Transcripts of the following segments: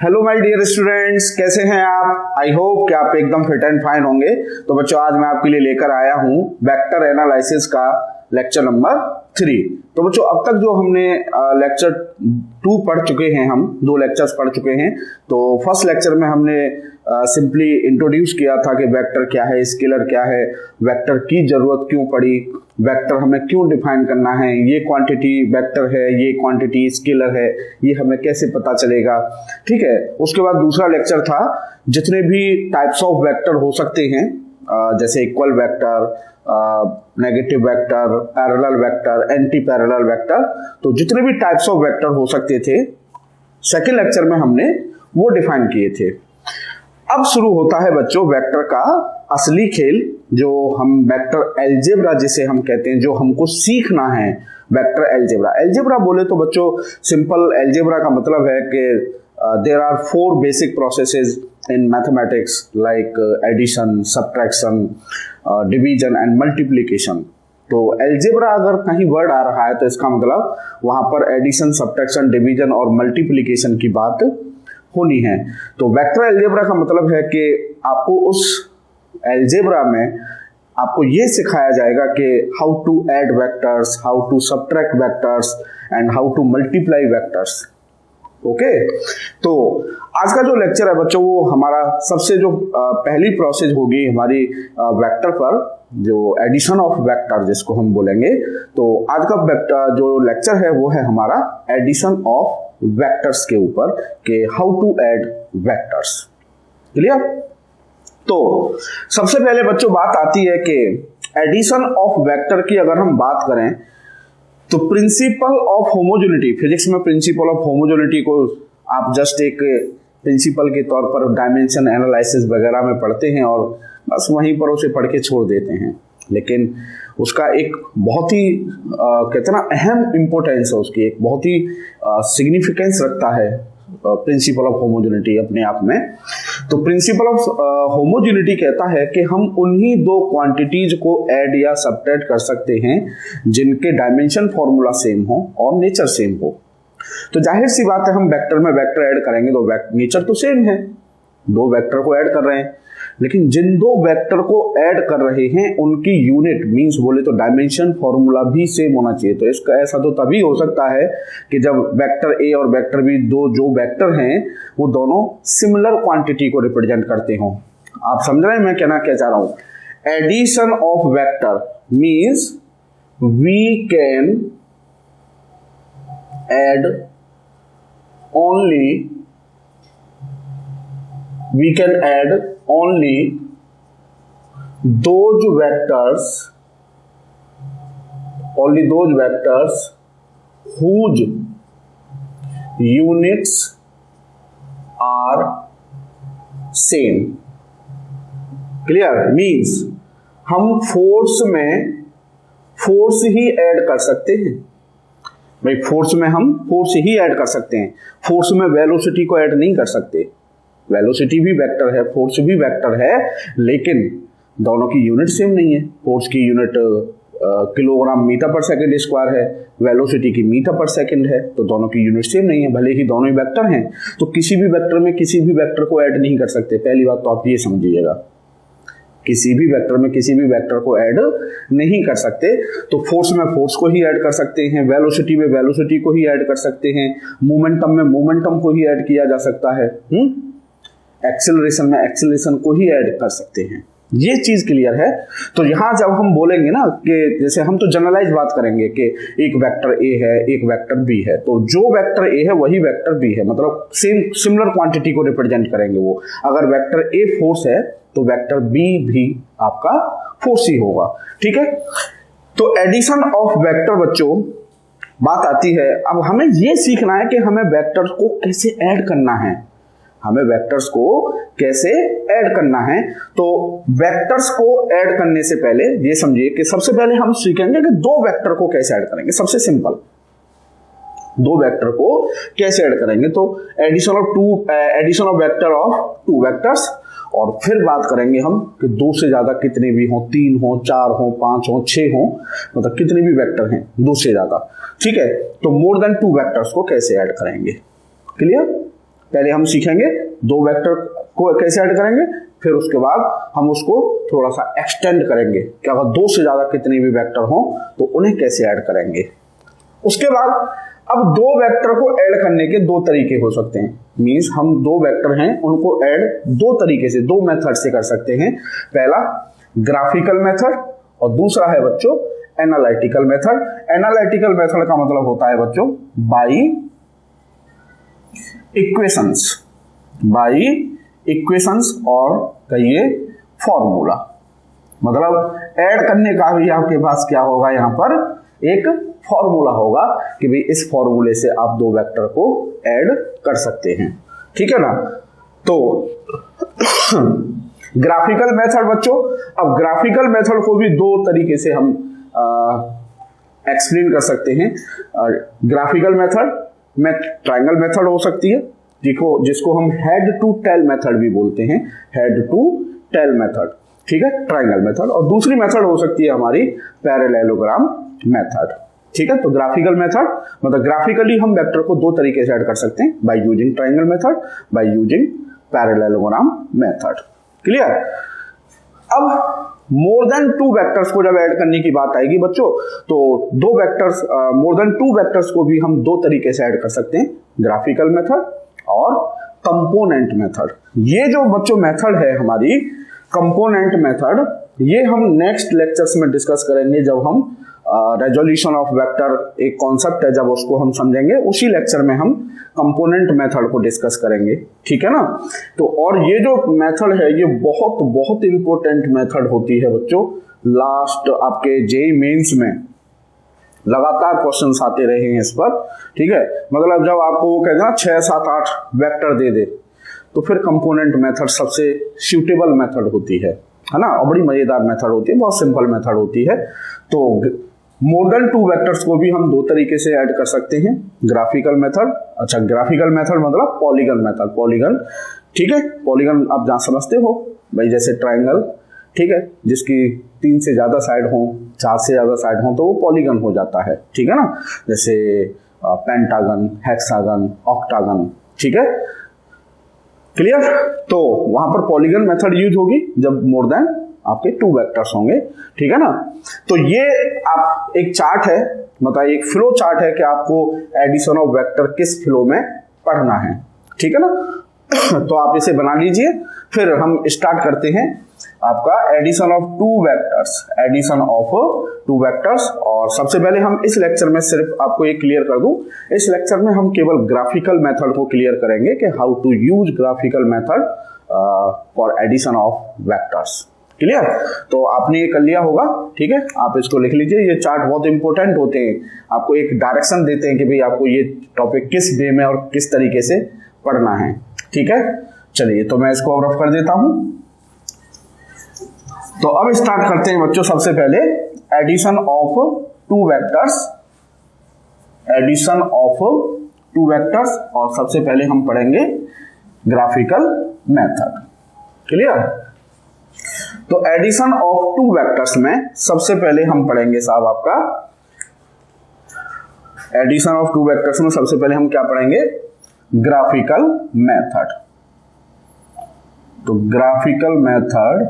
Hello my dear students, कैसे हैं आप। आई होप कि आप एकदम फिट एंड फाइन होंगे। तो बच्चों, आज मैं आपके लिए लेकर आया हूं वेक्टर एनालिसिस का लेक्चर नंबर 3। तो बच्चों, अब तक जो हमने लेक्चर 2 पढ़ चुके हैं, हम 2 लेक्चर्स पढ़ चुके हैं। तो फर्स्ट लेक्चर में हमने सिंपली इंट्रोड्यूस किया था कि वेक्टर क्या है, स्केलर क्या है, वेक्टर की जरूरत क्यों पड़ी, वेक्टर हमें क्यों डिफाइन करना है, ये क्वांटिटी वेक्टर है, ये क्वांटिटी स्केलर है, ये हमें कैसे पता चलेगा। ठीक है। उसके बाद दूसरा लेक्चर था जितने भी टाइप्स ऑफ वेक्टर हो सकते हैं, जैसे equal vector, negative vector, parallel vector, anti parallel vector, तो जितने भी टाइप्स ऑफ वेक्टर हो सकते थे सेकेंड लेक्चर में हमने वो डिफाइन किए थे। अब शुरू होता है बच्चों वेक्टर का असली खेल, जो हम वेक्टर अलजेब्रा जिसे हम कहते हैं, जो हमको सीखना है वेक्टर अलजेब्रा। अलजेब्रा बोले तो बच्चों सिंपल अलजेब्रा का मतलब है कि there are 4 basic processes in mathematics like addition, subtraction, division and multiplication. तो अलजेब्रा अगर कहीं वर्ड आ रहा है तो इसका मतलब वहां पर एडिशन, सब्ट्रैक्शन, डिवीजन और मल्टीप्लिकेशन की बात होनी है। तो वेक्टर अलजेब्रा का मतलब है कि आपको उस अलजेब्रा में आपको ये सिखाया जाएगा कि how to add vectors, how to subtract vectors and how to multiply vectors. Okay. तो आज का जो लेक्चर है बच्चों, वो हमारा सबसे जो पहली प्रोसेस होगी हमारी वेक्टर पर, जो एडिशन ऑफ वेक्टर जिसको हम बोलेंगे। तो आज का जो लेक्चर है वो है हमारा एडिशन ऑफ वेक्टर्स के ऊपर, कि how to add vectors. Clear. तो सबसे पहले बच्चों बात आती है कि एडिशन ऑफ वेक्टर की अगर हम बात करें तो प्रिंसिपल ऑफ होमोजेनिटी, फिजिक्स में प्रिंसिपल ऑफ होमोजेनिटी को आप जस्ट एक प्रिंसिपल के तौर पर डायमेंशन एनालिसिस वगैरह में पढ़ते हैं और बस वहीं पर उसे पढ़ के छोड़ देते हैं। लेकिन उसका एक बहुत ही कहते हैं ना अहम इंपॉर्टेंस है, उसकी एक बहुत ही सिग्निफिकेंस रखता है प्रिंसिपल ऑफ होमोजेनिटी अपने आप में। तो प्रिंसिपल ऑफ होमोजेनिटी कहता है कि हम उन्हीं 2 क्वांटिटीज को ऐड या सब्ट्रैक्ट कर सकते हैं जिनके डायमेंशन फॉर्मूला सेम हो और नेचर सेम हो। तो जाहिर सी बात है, हम वेक्टर में वेक्टर ऐड करेंगे तो नेचर तो सेम है, 2 वेक्टर को ऐड कर रहे हैं, लेकिन जिन 2 वेक्टर को ऐड कर रहे हैं उनकी यूनिट मींस बोले तो डायमेंशन फॉर्मूला भी सेम होना चाहिए। तो इसका ऐसा तो तभी हो सकता है कि जब वेक्टर ए और वेक्टर बी, 2 जो वेक्टर हैं वो दोनों सिमिलर क्वांटिटी को रिप्रेजेंट करते हों। आप समझ रहे हैं मैं कहना क्या चाह रहा हूं। Addition of vector means we can add only those vectors whose units are same। Clear. Means हम फोर्स में फोर्स ही ऐड कर सकते हैं भाई, फोर्स में हम फोर्स ही ऐड कर सकते हैं, फोर्स में वेलोसिटी को ऐड नहीं कर सकते। वेलोसिटी भी वेक्टर है, फोर्स भी वेक्टर है, लेकिन दोनों की यूनिट सेम नहीं है। फोर्स की यूनिट किलोग्राम मीटर पर सेकंड स्क्वायर है, वेलोसिटी की मीटर पर सेकंड है, तो दोनों की यूनिट सेम नहीं है, भले ही दोनों ही वेक्टर हैं। तो किसी भी वेक्टर में किसी भी वेक्टर को ऐड नहीं कर सकते। पहली बात तो आप ये समझिएगा, किसी भी वेक्टर में किसी भी वेक्टर को ऐड नहीं कर सकते। तो फोर्स में फोर्स को ही ऐड कर सकते हैं, वेलोसिटी में वेलोसिटी को ही ऐड कर सकते हैं, मोमेंटम में मोमेंटम को ही ऐड किया जा सकता है, एक्सेलरेशन में एक्सेलरेशन को ही ऐड कर सकते हैं। ये चीज क्लियर है। तो यहां जब हम बोलेंगे ना कि जैसे हम तो जनरलाइज बात करेंगे कि एक वेक्टर ए है, एक वेक्टर बी है, तो जो वेक्टर ए है वही वेक्टर बी है, मतलब सिमिलर क्वांटिटी को रिप्रेजेंट करेंगे वो। अगर वेक्टर ए फोर्स है तो वेक्टर बी भी आपका फोर्स ही होगा। ठीक है। तो एडिशन ऑफ वेक्टर बच्चों बात आती है, अब हमें यह सीखना है कि हमें वेक्टर्स को कैसे ऐड करना है, हमें वेक्टर्स को कैसे ऐड करना है। तो वेक्टर्स को ऐड करने से पहले ये समझिए कि सबसे पहले हम सीखेंगे कि 2 वेक्टर को कैसे ऐड करेंगे। सबसे सिंपल, 2 वेक्टर को कैसे ऐड करेंगे। तो addition of vector of 2 vectors, और फिर बात करेंगे हम कि 2 से ज्यादा कितने भी हो, 3 हो, 4 हो, 5 हो, 6 हो, मतलब कितने भी वेक्टर हैं 2 से ज्यादा। ठीक है। तो मोर देन 2 वेक्टर्स को कैसे ऐड करेंगे। क्लियर। पहले हम सीखेंगे दो वेक्टर को कैसे ऐड करेंगे, फिर उसके बाद हम उसको थोड़ा सा एक्सटेंड करेंगे कि अगर दो से ज्यादा कितने भी वेक्टर हों तो उन्हें कैसे ऐड करेंगे। उसके बाद अब दो वेक्टर को ऐड करने के दो तरीके हो सकते हैं, मींस हम दो वेक्टर हैं उनको ऐड दो तरीके से, दो मेथड से कर सकते हैं। पहला ग्राफिकल मेथड और दूसरा है बच्चों एनालिटिकल मेथड। एनालिटिकल मेथड का मतलब होता है बच्चों बाई इक्वेशंस, बाई इक्वेशंस और कहिए फॉर्मूला। मतलब ऐड करने का भी आपके पास क्या होगा, यहां पर एक फॉर्मूला होगा कि भाई इस फॉर्मूले से आप दो वेक्टर को ऐड कर सकते हैं, ठीक है ना। तो ग्राफिकल मेथड बच्चों, अब ग्राफिकल मेथड को भी दो तरीके से हम एक्सप्लेन कर सकते हैं। ग्राफिकल मेथड में ट्रायंगल मेथड हो सकती है, जिसको हम हेड टू टेल मेथड भी बोलते हैं, हेड टू टेल मेथड, ठीक है, ट्रायंगल मेथड। और दूसरी मेथड हो सकती है हमारी पैरेललोग्राम मेथड, ठीक है। तो ग्राफिकल मेथड मतलब ग्राफिकली हम वेक्टर को दो तरीके से ऐड कर सकते हैं, bye using triangle method, by using parallelogram method, clear. अब मोर देन टू वेक्टर्स को जब ऐड करने की बात आएगी बच्चों, तो दो वेक्टर्स मोर देन टू वेक्टर्स को भी हम दो तरीके से ऐड कर सकते हैं, ग्राफिकल मेथड और कंपोनेंट मेथड। ये जो बच्चों मेथड है हमारी कंपोनेंट मेथड, ये हम नेक्स्ट लेक्चर्स में डिस्कस करेंगे जब हम रेजोल्यूशन ऑफ वेक्टर एक कॉन्सेप्ट है, जब उसको हम समझेंगे उसी लेक्चर में हम कंपोनेंट मेथड को डिस्कस करेंगे, ठीक है ना। तो और ये जो मेथड है ये बहुत बहुत इंपॉर्टेंट मेथड होती है बच्चों। लास्ट आपके जेईई मेंस में लगातार क्वेश्चंस आते रहे हैं इस पर, ठीक है। मतलब जब आपको वो कहते हैं ना 6 7 8 वेक्टर दे दे, तो फिर कंपोनेंट मेथड सबसे सूटेबल मेथड होती है ना, और बड़ी मजेदार मेथड होती है, बहुत सिंपल मेथड होती है। तो मोर देन टू वेक्टर्स को भी हम दो तरीके से ऐड कर सकते हैं, ग्राफिकल मेथड, अच्छा ग्राफिकल मेथड मतलब पॉलीगन मेथड, पॉलीगन, ठीक है। पॉलीगन आप जहां समझते हो भाई, जैसे ट्रायंगल, ठीक है, जिसकी 3 से ज्यादा साइड हो, 4 से ज्यादा साइड हो तो वो पॉलीगन हो जाता है, ठीक है ना। जैसे पेंटागन, हेक्सागन, ऑक्टागन, ठीक है, क्लियर। तो वहां पर पॉलीगन मेथड यूज होगी जब मोर देन आपके टू वेक्टर्स होंगे, ठीक है ना। तो ये आप एक चार्ट है, मतलब एक फ्लो चार्ट है कि आपको एडिशन ऑफ वेक्टर किस फ्लो में पढ़ना है, ठीक है ना। तो आप इसे बना लीजिए, फिर हम स्टार्ट करते हैं आपका addition of two vectors, addition of two vectors. और सबसे पहले हम इस लेक्चर में सिर्फ आपको ये क्लियर कर दूं, इस लेक्चर में हम केवल ग्राफिकल मेथड को क्लियर करेंगे कि how to use graphical method for addition of vectors, clear. तो आपने ये कर लिया होगा, ठीक है, आप इसको लिख लीजिए। ये चार्ट बहुत इंपॉर्टेंट होते हैं, आपको एक डायरेक्शन देते हैं कि भाई आपको ये टॉपिक किस वे में और किस तरीके से पढ़ना है, ठीक है। चलिए तो मैं इसको रफ कर देता हूं। तो अब स्टार्ट करते हैं बच्चों, सबसे पहले addition of two vectors, addition of two vectors, और सबसे पहले हम पढ़ेंगे ग्राफिकल मेथड, क्लियर। तो एडिशन ऑफ टू वेक्टर्स में सबसे पहले हम पढ़ेंगे साहब आपका एडिशन ऑफ टू वेक्टर्स में सबसे पहले हम क्या पढ़ेंगे, ग्राफिकल मेथड। तो ग्राफिकल मेथड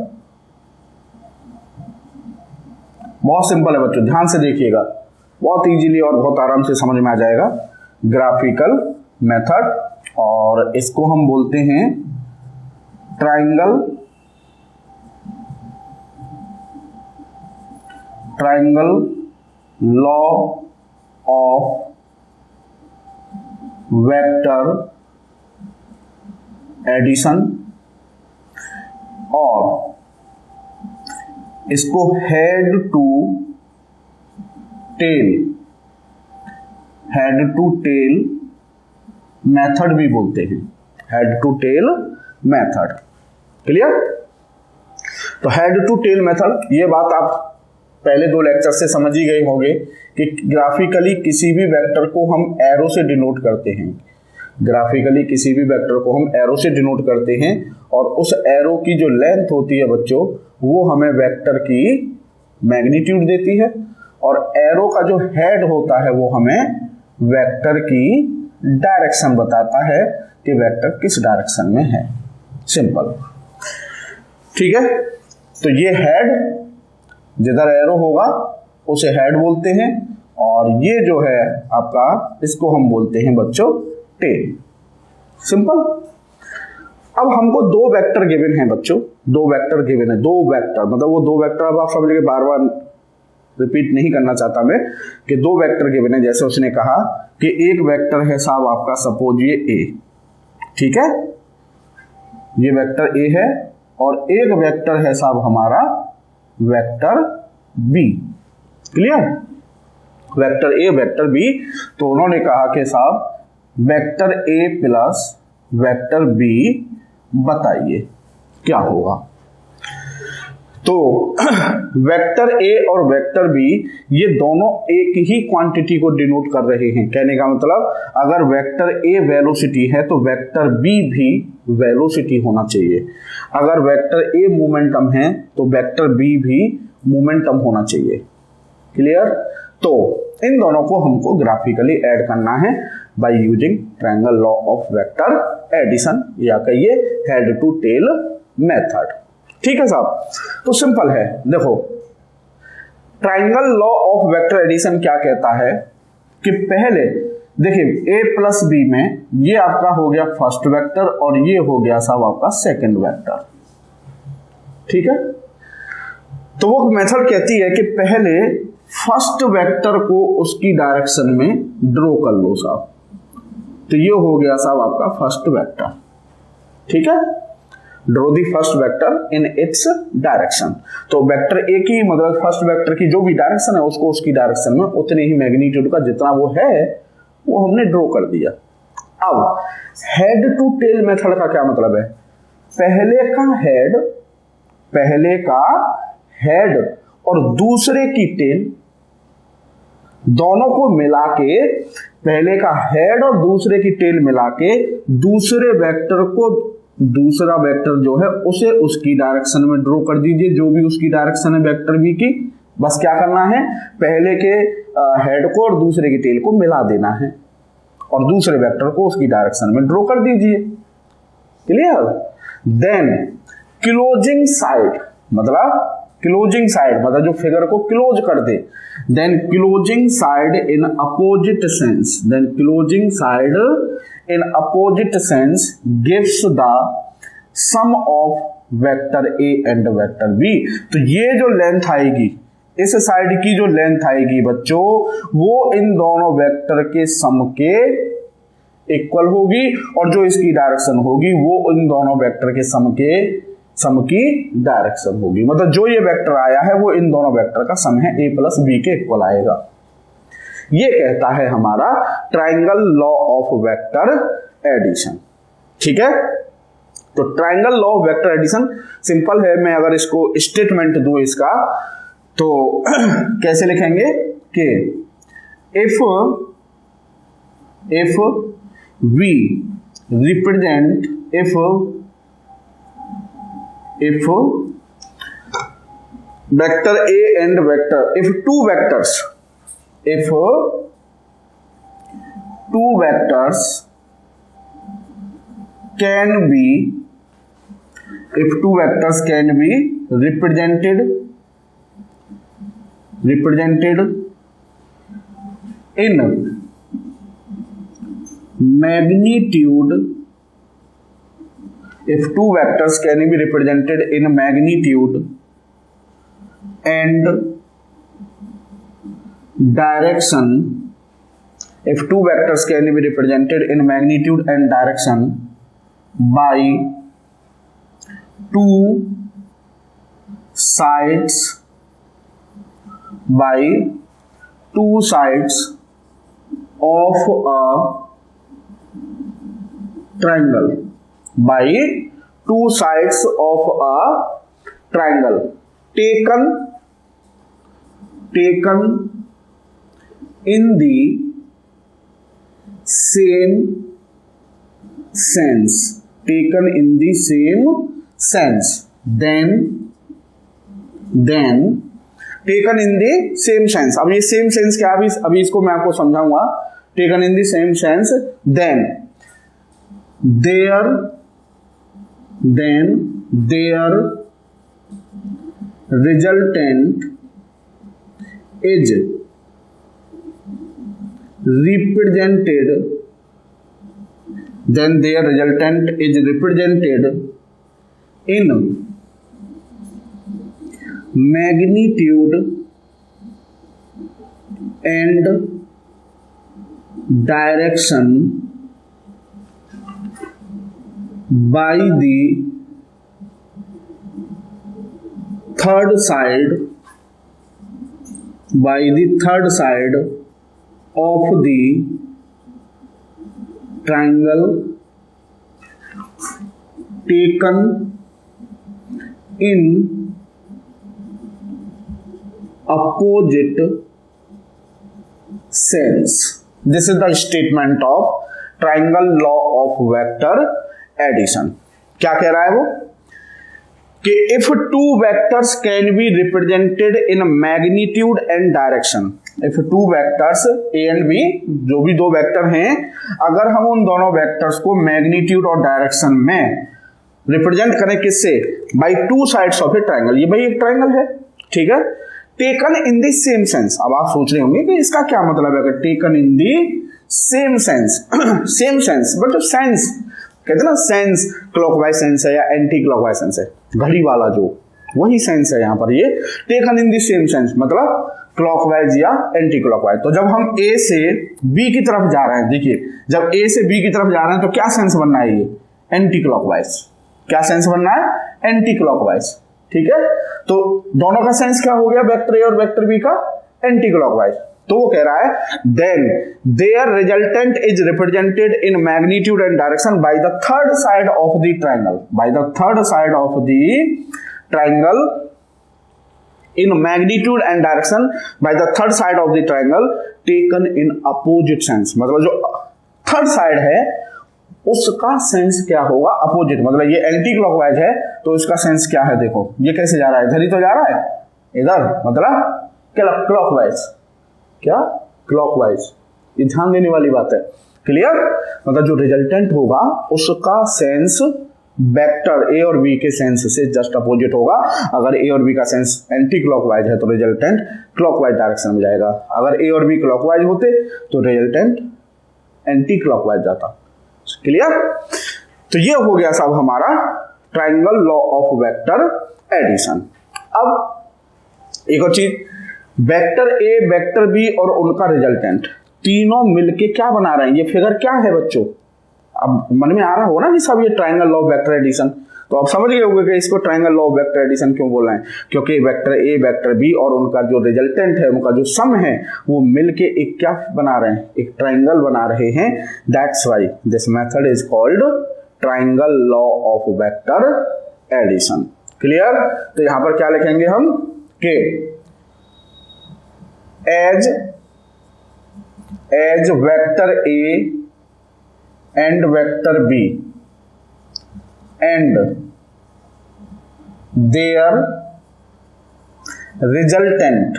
बहुत सिंपल है बच्चों, ध्यान से देखिएगा, बहुत इजीली और बहुत आराम से समझ में आ जाएगा। ग्राफिकल मेथड, और इसको हम बोलते हैं triangle law of vector addition, और इसको हेड टू टेल मेथड भी बोलते हैं, head to tail method, clear. तो हेड टू टेल मेथड, ये बात आप पहले दो लेक्चर से समझ ही गए होंगे कि ग्राफिकली किसी भी वेक्टर को हम एरो से डिनोट करते हैं, ग्राफिकली किसी भी वेक्टर को हम एरो से डिनोट करते हैं, और उस एरो की जो लेंथ होती है बच्चों, वो हमें वेक्टर की मैग्नीट्यूड देती है, और एरो का जो हेड होता है वो हमें वेक्टर की डायरेक्शन बताता है कि वेक्टर किस डायरेक्शन में है। सिंपल, ठीक है। तो ये हेड, जिधर एरो होगा उसे हेड बोलते हैं, और ये जो है आपका, इसको हम बोलते हैं बच्चों टेल। सिंपल। अब हमको दो वेक्टर गिवन है बच्चों, दो वेक्टर गिवन है, दो वेक्टर मतलब वो दो वेक्टर, अब आप समझ लीजिए, बार बार रिपीट नहीं करना चाहता मैं, कि दो वेक्टर गिवन है। जैसे उसने कहा कि एक वेक्टर है साहब आपका, सपोज ये ए, ठीक है, ये वेक्टर ए है, और एक वेक्टर है साहब हमारा vector B. Clear? Vector A vector B. तो उन्होंने कहा कि साहब vector A plus vector B बताइए क्या होगा। तो वेक्टर ए और वेक्टर बी ये दोनों एक ही क्वांटिटी को डिनोट कर रहे हैं। कहने का मतलब, अगर वेक्टर ए वेलोसिटी है तो वेक्टर बी भी वेलोसिटी होना चाहिए। अगर वेक्टर ए मोमेंटम है तो वेक्टर बी भी मोमेंटम होना चाहिए। क्लियर? तो इन दोनों को हमको ग्राफिकली ऐड करना है by using triangle law of vector addition, या कहिए हेड टू टेल मेथड। ठीक है साहब? तो सिंपल है। देखो, triangle law of vector addition क्या कहता है कि पहले देखिए a प्लस बी में ये आपका हो गया फर्स्ट वेक्टर और ये हो गया साहब आपका सेकंड वेक्टर। ठीक है? तो वो मेथड कहती है कि पहले फर्स्ट वेक्टर को उसकी डायरेक्शन में ड्रॉ कर लो साहब। तो ये हो गया साहब आपका फर्स्ट वेक्टर। ठीक है? Draw the first vector in its direction. तो वेक्टर ए की मतलब फर्स्ट वेक्टर की जो भी डायरेक्शन है उसको उसकी डायरेक्शन में उतने ही मैग्नीट्यूड का जितना वो है वो हमने ड्रॉ कर दिया। अब हेड टू टेल मेथड का क्या मतलब है? पहले का हेड और दूसरे की टेल, दोनों को मिला के, पहले का हेड और दूसरे की टेल मिला के दूसरे वेक्टर को, दूसरा वेक्टर जो है उसे उसकी डायरेक्शन में ड्रॉ कर दीजिए, जो भी उसकी डायरेक्शन है वेक्टर बी की। बस क्या करना है, पहले के हेड को और दूसरे की टेल को मिला देना है और दूसरे वेक्टर को उसकी डायरेक्शन में ड्रॉ कर दीजिए। क्लियर? देन क्लोजिंग साइड मतलब जो फिगर को क्लोज कर दे, then closing side in opposite sense gives the sum of vector A and vector B. तो ये जो लेंथ आएगी, इस साइड की जो लेंथ आएगी बच्चों, वो इन दोनों वेक्टर के सम के इक्वल होगी, और जो इसकी डायरेक्शन होगी वो इन दोनों वेक्टर के सम की डायरेक्शन होगी। मतलब जो ये वेक्टर आया है वो इन दोनों वेक्टर का सम है, ए प्लस बी के इक्वल आएगा। ये कहता है हमारा triangle law of vector addition. ठीक है? तो triangle law of vector addition simple है। मैं अगर इसको स्टेटमेंट दूं इसका, तो कैसे लिखेंगे कि if we represent, if vector A and vector, if two vectors can be represented in magnitude, if two vectors can be represented in magnitude and direction, if two vectors can be represented in magnitude and direction by two sides of a triangle, by two sides of a triangle taken in the same sense, then taken in the same sense। अब ये same sense क्या, अभी इसको मैं आपको समझाऊंगा taken in the same sense, then their resultant is represented in magnitude and direction by the third side of the triangle taken in opposite sense. This is the statement of triangle law of vector addition. क्या कह रहा है वो कि if two vectors can be represented in magnitude and direction, if two vectors a and b, जो भी दो vector हैं, अगर हम उन दोनों वेक्टर्स को मैग्नीट्यूड और डायरेक्शन में रिप्रेजेंट करें किससे, by two sides of A triangle, ये भाई एक ट्राइंगल है, ठीक है, taken in the same sense. अब आप सोच रहे होंगे कि इसका क्या मतलब है, अगर taken in the same sense, same sense, but sense कहते ना, सेंस क्लॉकवाइज सेंस है या एंटी क्लॉकवाइज सेंस है, घड़ी वाला जो, वही सेंस है यहां पर, ये taken in the same sense मतलब क्लॉकवाइज या एंटी क्लॉकवाइज। तो जब हम ए से बी की तरफ जा रहे हैं, देखिए जब ए से बी की तरफ जा रहे हैं तो क्या सेंस बनना है, ये एंटी क्लॉकवाइज। क्या सेंस बनना है, एंटी क्लॉकवाइज, ठीक है। तो दोनों का सेंस क्या हो गया, वेक्टर ए और वेक्टर बी का, एंटी क्लॉकवाइज। तो वो कह रहा है then their resultant is represented in magnitude and direction by the third side of the triangle, by the third side of the triangle in magnitude and direction by the third side of the triangle taken in opposite sense, मतलब जो third side है उसका sense क्या होगा, opposite, मतलब ये anti clockwise है तो इसका सेंस क्या है, देखो ये कैसे जा रहा है, इधर ही तो जा रहा है, इधर मतलब क्लॉकवाइज, क्या क्लॉकवाइज, ये ध्यान देने वाली बात है, क्लियर। मतलब जो रिजल्टेंट होगा उसका सेंस वेक्टर ए और बी के सेंस से जस्ट अपोजिट होगा। अगर ए और बी का सेंस एंटी क्लॉकवाइज है तो रिजल्टेंट क्लॉकवाइज डायरेक्शन में जाएगा, अगर ए और बी क्लॉकवाइज होते तो रिजल्टेंट एंटी क्लॉकवाइज जाता, क्लियर। तो ये हो गया सब हमारा triangle law of vector addition. अब एक और चीज, वेक्टर ए, वेक्टर बी और उनका रिजल्टेंट तीनों मिलके क्या बना रहे हैं, ये फिगर क्या है बच्चों, अब मन में आ रहा हो ना कि सब ये triangle law of vector addition, तो आप समझ गए होंगे कि इसको triangle law of vector addition क्यों बोल रहे हैं, क्योंकि वेक्टर ए, वेक्टर बी और उनका जो रिजल्टेंट है, उनका जो सम है, वो मिलके एक क्या बना रहे हैं, एक ट्राइंगल बना रहे हैं। That's why this method is called triangle law of vector addition, clear. तो यहां पर क्या लिखेंगे हम कि as vector A and vector B and their resultant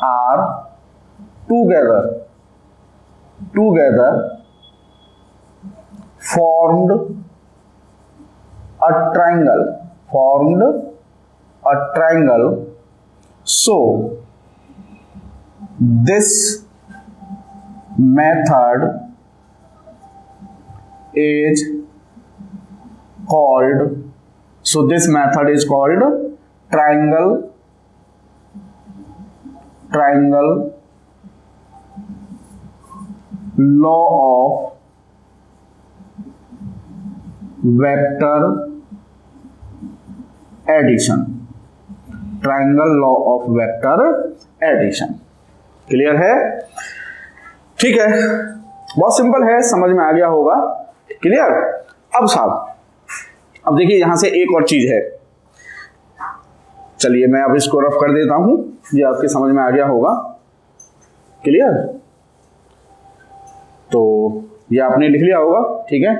are together formed a triangle, so this method is called triangle law of vector addition, triangle law of vector addition, clear है, ठीक है, बहुत सिंपल है, समझ में आ गया होगा, clear. अब साहब, अब देखिए यहां से एक और चीज है, चलिए मैं अब इसको रफ कर देता हूं, ये आपके समझ में आ गया होगा, क्लियर। तो ये आपने लिख लिया होगा, ठीक है,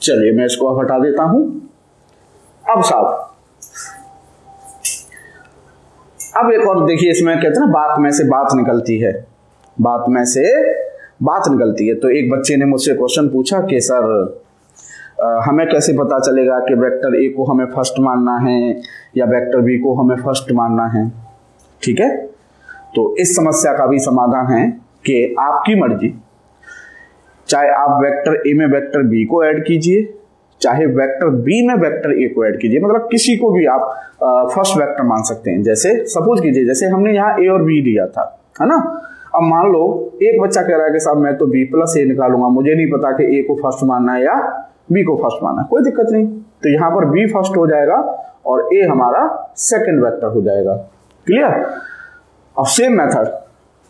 चलिए मैं इसको हटा देता हूं। अब साहब अब एक और देखिए, इसमें कहते हैं ना बात में से बात निकलती है, बात में से बात निकलती है। तो एक बच्चे ने मुझसे क्वेश्चन पूछा कि सर हमें कैसे पता चलेगा कि वेक्टर ए को हमें फर्स्ट मानना है या वेक्टर बी को हमें फर्स्ट मानना है। ठीक है, तो इस समस्या का भी समाधान है कि आपकी मर्जी, चाहे आप वेक्टर ए में वेक्टर बी को ऐड कीजिए, चाहे वेक्टर बी में वेक्टर ए को ऐड कीजिए, मतलब किसी को भी आप फर्स्ट वेक्टर मान सकते हैं। जैसे सपोज कीजिए, जैसे हमने यहाँ ए और बी दिया था, है ना। अब मान लो एक बच्चा कह रहा है कि साहब मैं तो बी प्लस ए निकालूंगा, मुझे नहीं पता कि ए को फर्स्ट मानना है या बी को फर्स्ट मानना है। कोई दिक्कत नहीं, तो यहाँ पर बी फर्स्ट हो जाएगा और ए हमारा सेकंड वेक्टर हो जाएगा। क्लियर। अब सेम मेथड,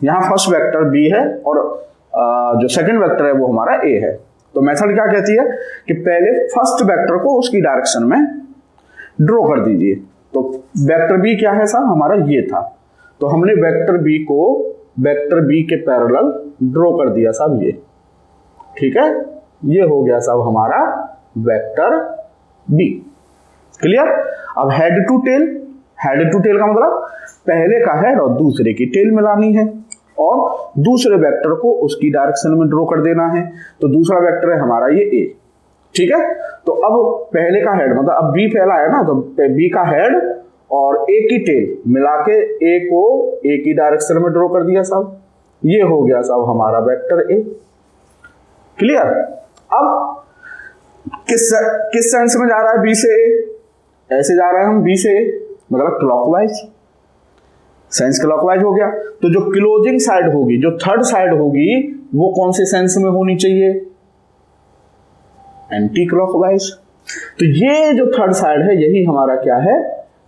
यहाँ फर्स्ट वेक्टर बी है और जो सेकंड वेक्टर है वो हमारा ए है। तो मेथड क्या कहती है कि पहले फर्स्ट वेक्टर को उसकी डायरेक्शन में ड्रॉ कर दीजिए। तो वेक्टर बी क्या है साहब, हमारा ये था, तो हमने वेक्टर बी को वेक्टर बी के पैरेलल ड्रॉ कर दिया साहब, ये ठीक है, ये हो गया साहब हमारा वेक्टर बी। क्लियर। अब head to tail, head to tail का मतलब पहले का हेड और दूसरे की टेल मिलानी है और दूसरे वेक्टर को उसकी डायरेक्शन में ड्रॉ कर देना है। तो दूसरा वेक्टर है हमारा ये ए। ठीक है, तो अब पहले का हेड मतलब अब बी पहला है ना, तो बी का हेड और ए की टेल मिला के ए को ए की डायरेक्शन में ड्रॉ कर दिया साहब, ये हो गया साहब हमारा वेक्टर ए। क्लियर। अब किस सेंस में जा रहा है बी से ए, ऐसे जा रहे हैं हम बी से ए, मतलब क्लॉकवाइज, सेंस क्लॉकवाइज हो गया। तो जो क्लोजिंग साइड होगी, जो थर्ड साइड होगी, वो कौन से सेंस में होनी चाहिए, एंटी क्लॉकवाइज। तो ये जो थर्ड साइड है यही हमारा क्या है,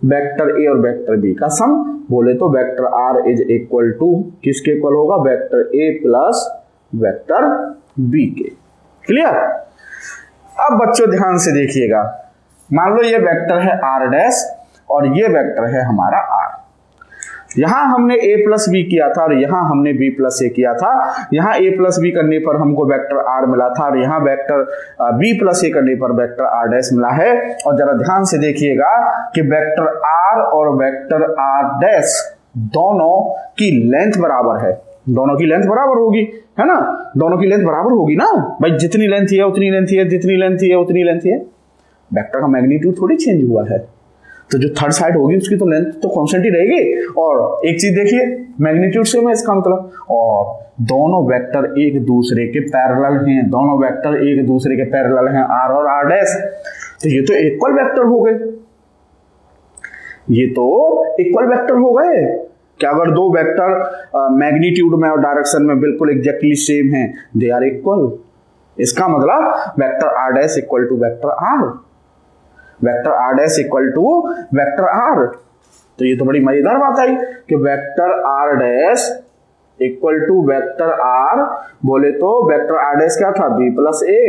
वेक्टर ए और वेक्टर बी का सम। बोले तो vector R is equal to किसके इक्वल होगा, vector A plus vector B के। क्लियर। अब बच्चों ध्यान से देखिएगा, मान लो ये वेक्टर है आर डैश और ये वेक्टर है हमारा आर। यहां हमने a प्लस बी किया था और यहां हमने b प्लस ए किया था। यहां a प्लस बी करने पर हमको वेक्टर r मिला था और यहां वेक्टर b प्लस ए करने पर वेक्टर r डैश मिला है। और जरा ध्यान से देखिएगा कि वेक्टर r और वेक्टर r डैश दोनों की लेंथ बराबर है, दोनों की लेंथ बराबर होगी, है ना, दोनों की लेंथ बराबर होगी ना भाई, जितनी लेंथ है उतनी लेंथ है, जितनी लेंथ है उतनी लेंथ है। वेक्टर का मैग्नीट्यूड थोड़ी चेंज हुआ है, तो जो थर्ड साइड होगी उसकी तो लेंथ तो कांस्टेंट ही रहेगी। और एक चीज देखिए, मैग्नीट्यूड सेम है इसका मतलब, और दोनों वेक्टर एक दूसरे के पैरेलल हैं, दोनों वेक्टर एक दूसरे के पैरेलल हैं, आर और आर डैश। तो ये तो इक्वल वेक्टर हो गए, ये तो इक्वल वेक्टर हो गए। क्या अगर दो वेक्टर मैग्नीट्यूड में और डायरेक्शन में बिल्कुल एग्जैक्टली सेम हैं, दे आर इक्वल। इसका मतलब vector R dash equal to vector R, vector R dash equal to vector R. तो ये तो बड़ी मजेदार बात आई कि vector R dash equal to vector R. बोले तो वेक्टर आर डैश क्या था, बी प्लस ए,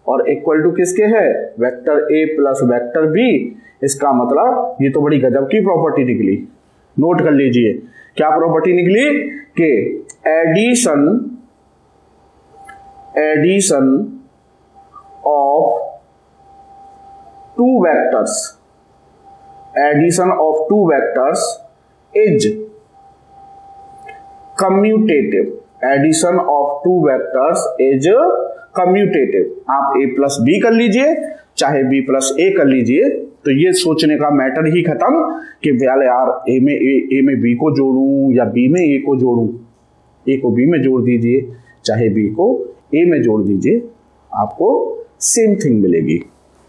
और इक्वल टू किसके है, vector A plus vector B. इसका मतलब ये तो बड़ी गजब की प्रॉपर्टी निकली। नोट कर लीजिए क्या प्रॉपर्टी निकली कि addition of two vectors, addition of two vectors is commutative, addition of two vectors is commutative. आप a प्लस बी कर लीजिए चाहे b प्लस ए कर लीजिए, तो ये सोचने का मैटर ही खत्म कि यार a में b को जोड़ूं या b में a को जोड़ूं। a को b में जोड़ दीजिए चाहे b को a में जोड़ दीजिए, आपको सेम थिंग मिलेगी।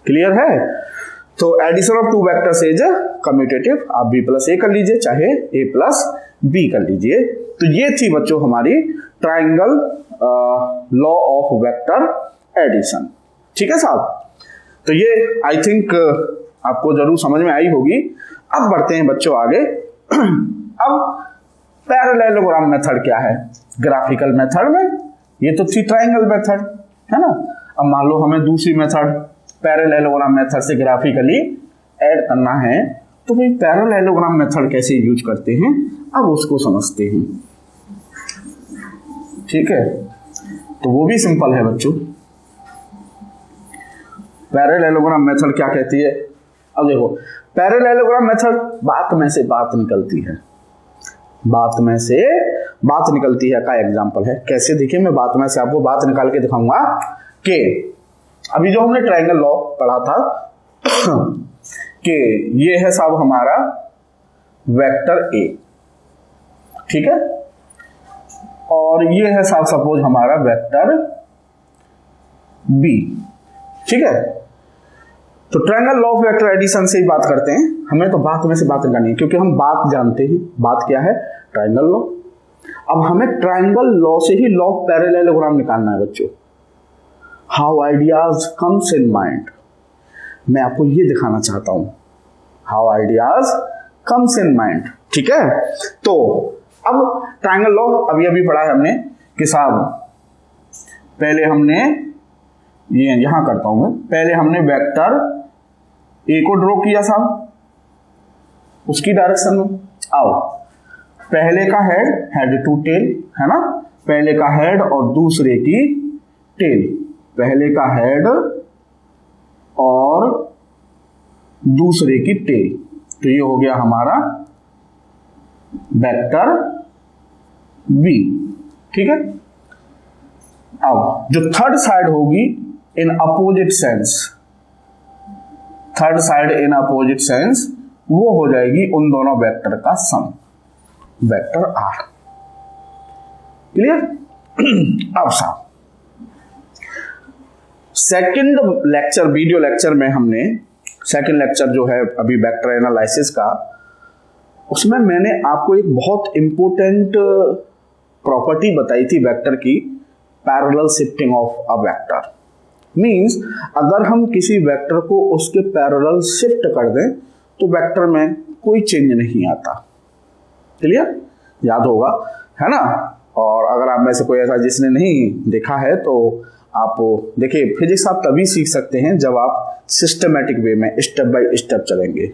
क्लियर है। तो addition of two vectors is commutative, आप b प्लस ए कर लीजिए चाहे a प्लस बी कर लीजिए। तो ये थी बच्चों हमारी triangle law of vector addition. ठीक है साहब, तो ये आई थिंक आपको जरूर समझ में आई होगी। अब बढ़ते हैं बच्चों आगे। अब पैरेललोग्राम मेथड क्या है ग्राफिकल मेथड में, ये तो थी ट्राइंगल मेथड, है ना। अब मान लो हमें दूसरी मेथड पैरेललोग्राम मेथड से ग्राफिकली ऐड करना है, तो भाई पैरेललोग्राम मेथड कैसे यूज करते हैं, अब उसको समझते हैं। ठीक है, तो वो भी सिंपल है बच्चों। पैरेललोग्राम मेथड क्या कहती है, अब देखो पैरेललोग्राम मेथड, बात में से बात निकलती है, बात में से बात निकलती है का एग्जांपल है। कैसे? देखिए मैं बात में से आपको बात निकाल के दिखाऊंगा कि अभी जो हमने ट्रायंगल लॉ पढ़ा था कि ये है साहब हमारा वेक्टर ए, ठीक है, और ये है साहब सपोज हमारा वेक्टर बी, ठीक है। तो triangle law of vector addition से ही बात करते हैं, हमें तो बात में से बात करनी है क्योंकि हम बात जानते हैं। बात क्या है? Triangle law. अब हमें ट्रायंगल लॉ से ही लॉ ऑफ पैरेललोग्राम निकालना है बच्चों। How ideas comes in mind, मैं आपको ये दिखाना चाहता हूं, how ideas comes in mind, ठीक है। तो अब ट्रायंगल लॉ अभी अभी पढ़ा है हमने कि साहब पहले हमने ये यहां करता हूं मैं, पहले हमने वेक्टर ए को ड्रॉ किया साहब, उसकी डायरेक्शन में। आओ पहले का हेड टू टेल है ना, पहले का हेड और दूसरे की टेल, पहले का हेड और दूसरे की टेल, तो ये हो गया हमारा वेक्टर बी, ठीक है। अब जो थर्ड साइड होगी in opposite sense, third side in opposite sense, वो हो जाएगी उन दोनों वेक्टर का सम, वेक्टर आर। क्लियर? अब साहब सेकंड लेक्चर, वीडियो लेक्चर में हमने सेकंड लेक्चर जो है अभी वेक्टर एनालिसिस का, उसमें मैंने आपको एक बहुत इंपॉर्टेंट प्रॉपर्टी बताई थी वेक्टर की, parallel shifting of a vector. Means अगर हम किसी वेक्टर को उसके पैरेलल शिफ्ट कर दें तो वेक्टर में कोई चेंज नहीं आता। क्लियर? याद होगा, है ना। और अगर आप में से कोई ऐसा जिसने नहीं देखा है तो आप देखिए, फिजिक्स आप तभी सीख सकते हैं जब आप सिस्टमैटिक वे में स्टेप बाय स्टेप चलेंगे।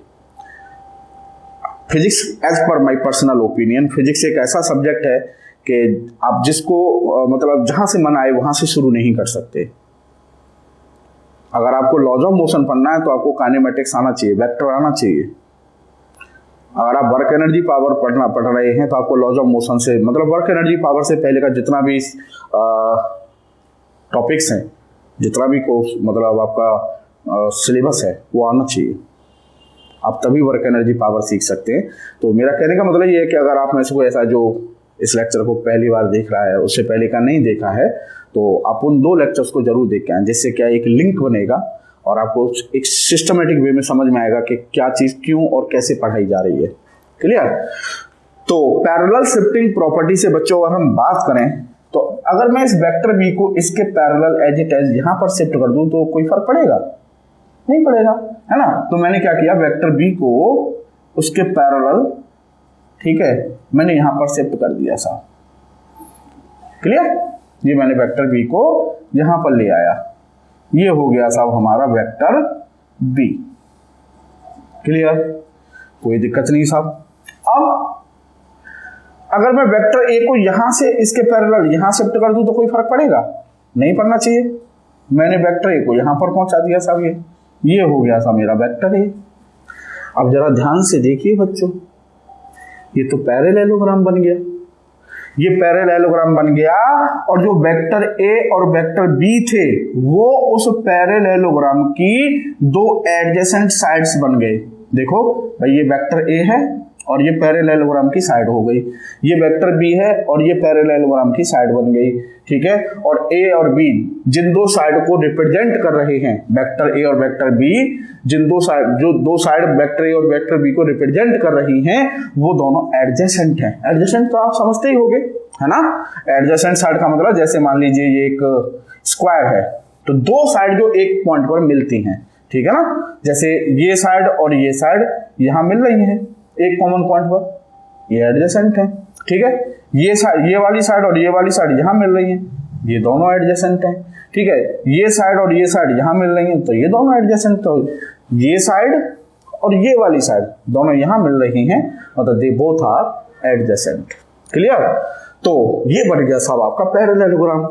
Physics as per my personal opinion, physics एक ऐसा सब्जेक्ट है कि आप जिसको मतलब जहां से मन आए वहां से शुरू नहीं कर सकते। अगर आपको लॉज ऑफ मोशन पढ़ना है तो आपको काइनेमेटिक्स आना चाहिए, वेक्टर आना चाहिए। अगर आप वर्क एनर्जी पावर पढ़ रहे हैं तो आपको लॉज ऑफ मोशन से, मतलब वर्क एनर्जी पावर से पहले का जितना भी टॉपिक्स हैं, जितना भी कोर्स मतलब आपका सिलेबस है वो आना चाहिए, आप तभी वर्क एनर्जी पावर सीख सकते हैं। तो मेरा कहने का मतलब ये है कि अगर आप में से कोई ऐसा जो इस लेक्चर को पहली बार देख रहा है, उससे पहले का नहीं देखा है, तो आप उन 2 लेक्चर्स को जरूर देख के आएं, जिससे क्या एक लिंक बनेगा और आपको एक सिस्टमेटिक वे में समझ में आएगा कि क्या चीज क्यों और कैसे पढ़ाई जा रही है। क्लियर? तो पैरेलल शिफ्टिंग प्रॉपर्टी से बच्चों अगर हम बात करें तो अगर मैं इस वेक्टर बी को इसके पैरेलल एज इट एज यहां पर शिफ्ट कर दूं तो कोई फर्क पड़ेगा? नहीं पड़ेगा, है ना। तो मैंने क्या किया, वेक्टर बी को उसके पैरेलल, ठीक है, मैंने यहां पर शिफ्ट कर दिया साहब। क्लियर? ये मैंने वेक्टर बी को यहां पर ले आया, ये हो गया साहब हमारा वेक्टर बी। क्लियर? कोई दिक्कत नहीं साहब। अब अगर मैं वेक्टर ए को यहां से इसके पैरेलल यहां शिफ्ट कर दूं तो कोई फर्क पड़ेगा? नहीं पड़ना चाहिए। मैंने वेक्टर ए को यहां पर पहुंचा दिया साहब, ये हो गया साहब मेरा वेक्टर ए। अब जरा ध्यान से देखिए बच्चों, ये तो पैरेललोग्राम बन गया, ये पैरेललोग्राम बन गया, और जो वेक्टर ए और वेक्टर बी थे वो उस पैरेललोग्राम की 2 एडजेसेंट साइड्स बन गए। देखो भाई, ये वेक्टर ए है और ये पैरेललोग्राम की साइड हो गई, ये वेक्टर बी है और ये पैरेललोग्राम की साइड बन गई, ठीक है। और ए और बी जिन 2 साइड को रिप्रेजेंट कर रहे हैं, वेक्टर ए और वेक्टर बी, जिन 2 साइड, जो 2 साइड वेक्टर ए और वेक्टर बी को रिप्रेजेंट कर रही हैं, वो दोनों एडजेसेंट हैं। एडजेसेंट तो आप समझते ही होंगे, है ना। एडजेसेंट साइड का मतलब जैसे मान लीजिए ये एक स्क्वायर है तो 2 साइड जो एक पॉइंट पर मिलती हैं, ठीक है ना। जैसे ये साइड और ये साइड यहां मिल रही हैं एक कॉमन पॉइंट पर, ये एडजेसेंट है, ठीक है। ये वाली साइड और ये वाली साइड यहां मिल रही है, ये दोनों एडजेसेंट हैं, ठीक है। ये साइड और ये साइड यहां मिल रही है तो ये दोनों एडजेसेंट, तो ये साइड और ये वाली साइड दोनों यहां मिल रही हैं, मतलब they both are adjacent. Clear? तो ये बन गया साहब आपका पैरेललोग्राम।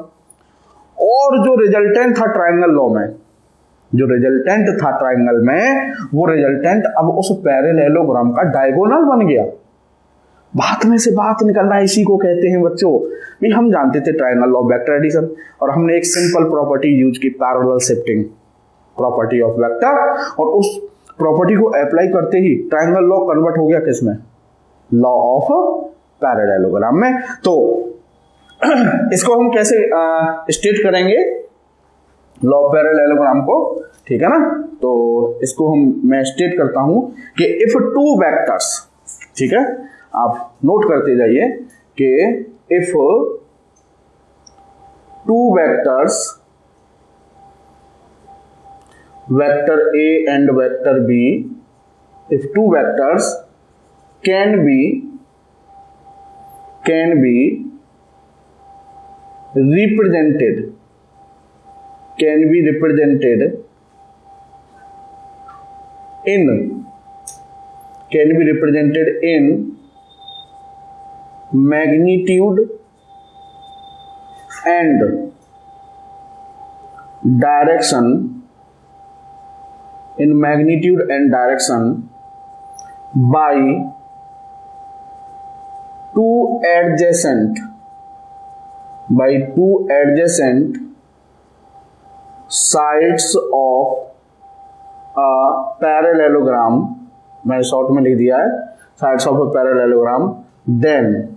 और जो रिजल्टेंट था ट्रायंगल लॉ में, जो रिजल्टेंट था ट्राइंगल में, वो रिजल्टेंट अब उस पैरेललोग्राम का डायगोनल बन गया। बात में से बात निकलना इसी को कहते हैं बच्चों। भी हम जानते थे triangle law of vector addition, और हमने एक सिंपल प्रॉपर्टी यूज की, parallel shifting property of vector, और उस प्रॉपर्टी को अप्लाई करते ही ट्राइंगल लॉ कन्वर्ट हो गया किसमें, लॉ ऑफ पैरेललोग्राम में। तो इसको हम कैसे स्टेट करेंगे, लॉ ऑफ पैरेललोग्राम को, ठीक है ना। तो इसको मैं स्टेट करता हूं कि इफ टू वेक्टर्स, ठीक है, आप नोट करते जाइए कि if two vectors, vector A and vector B, if two vectors can be represented in magnitude and direction, by two adjacent sides of a parallelogram, मैंने शॉर्ट में लिख दिया है, sides of a parallelogram, then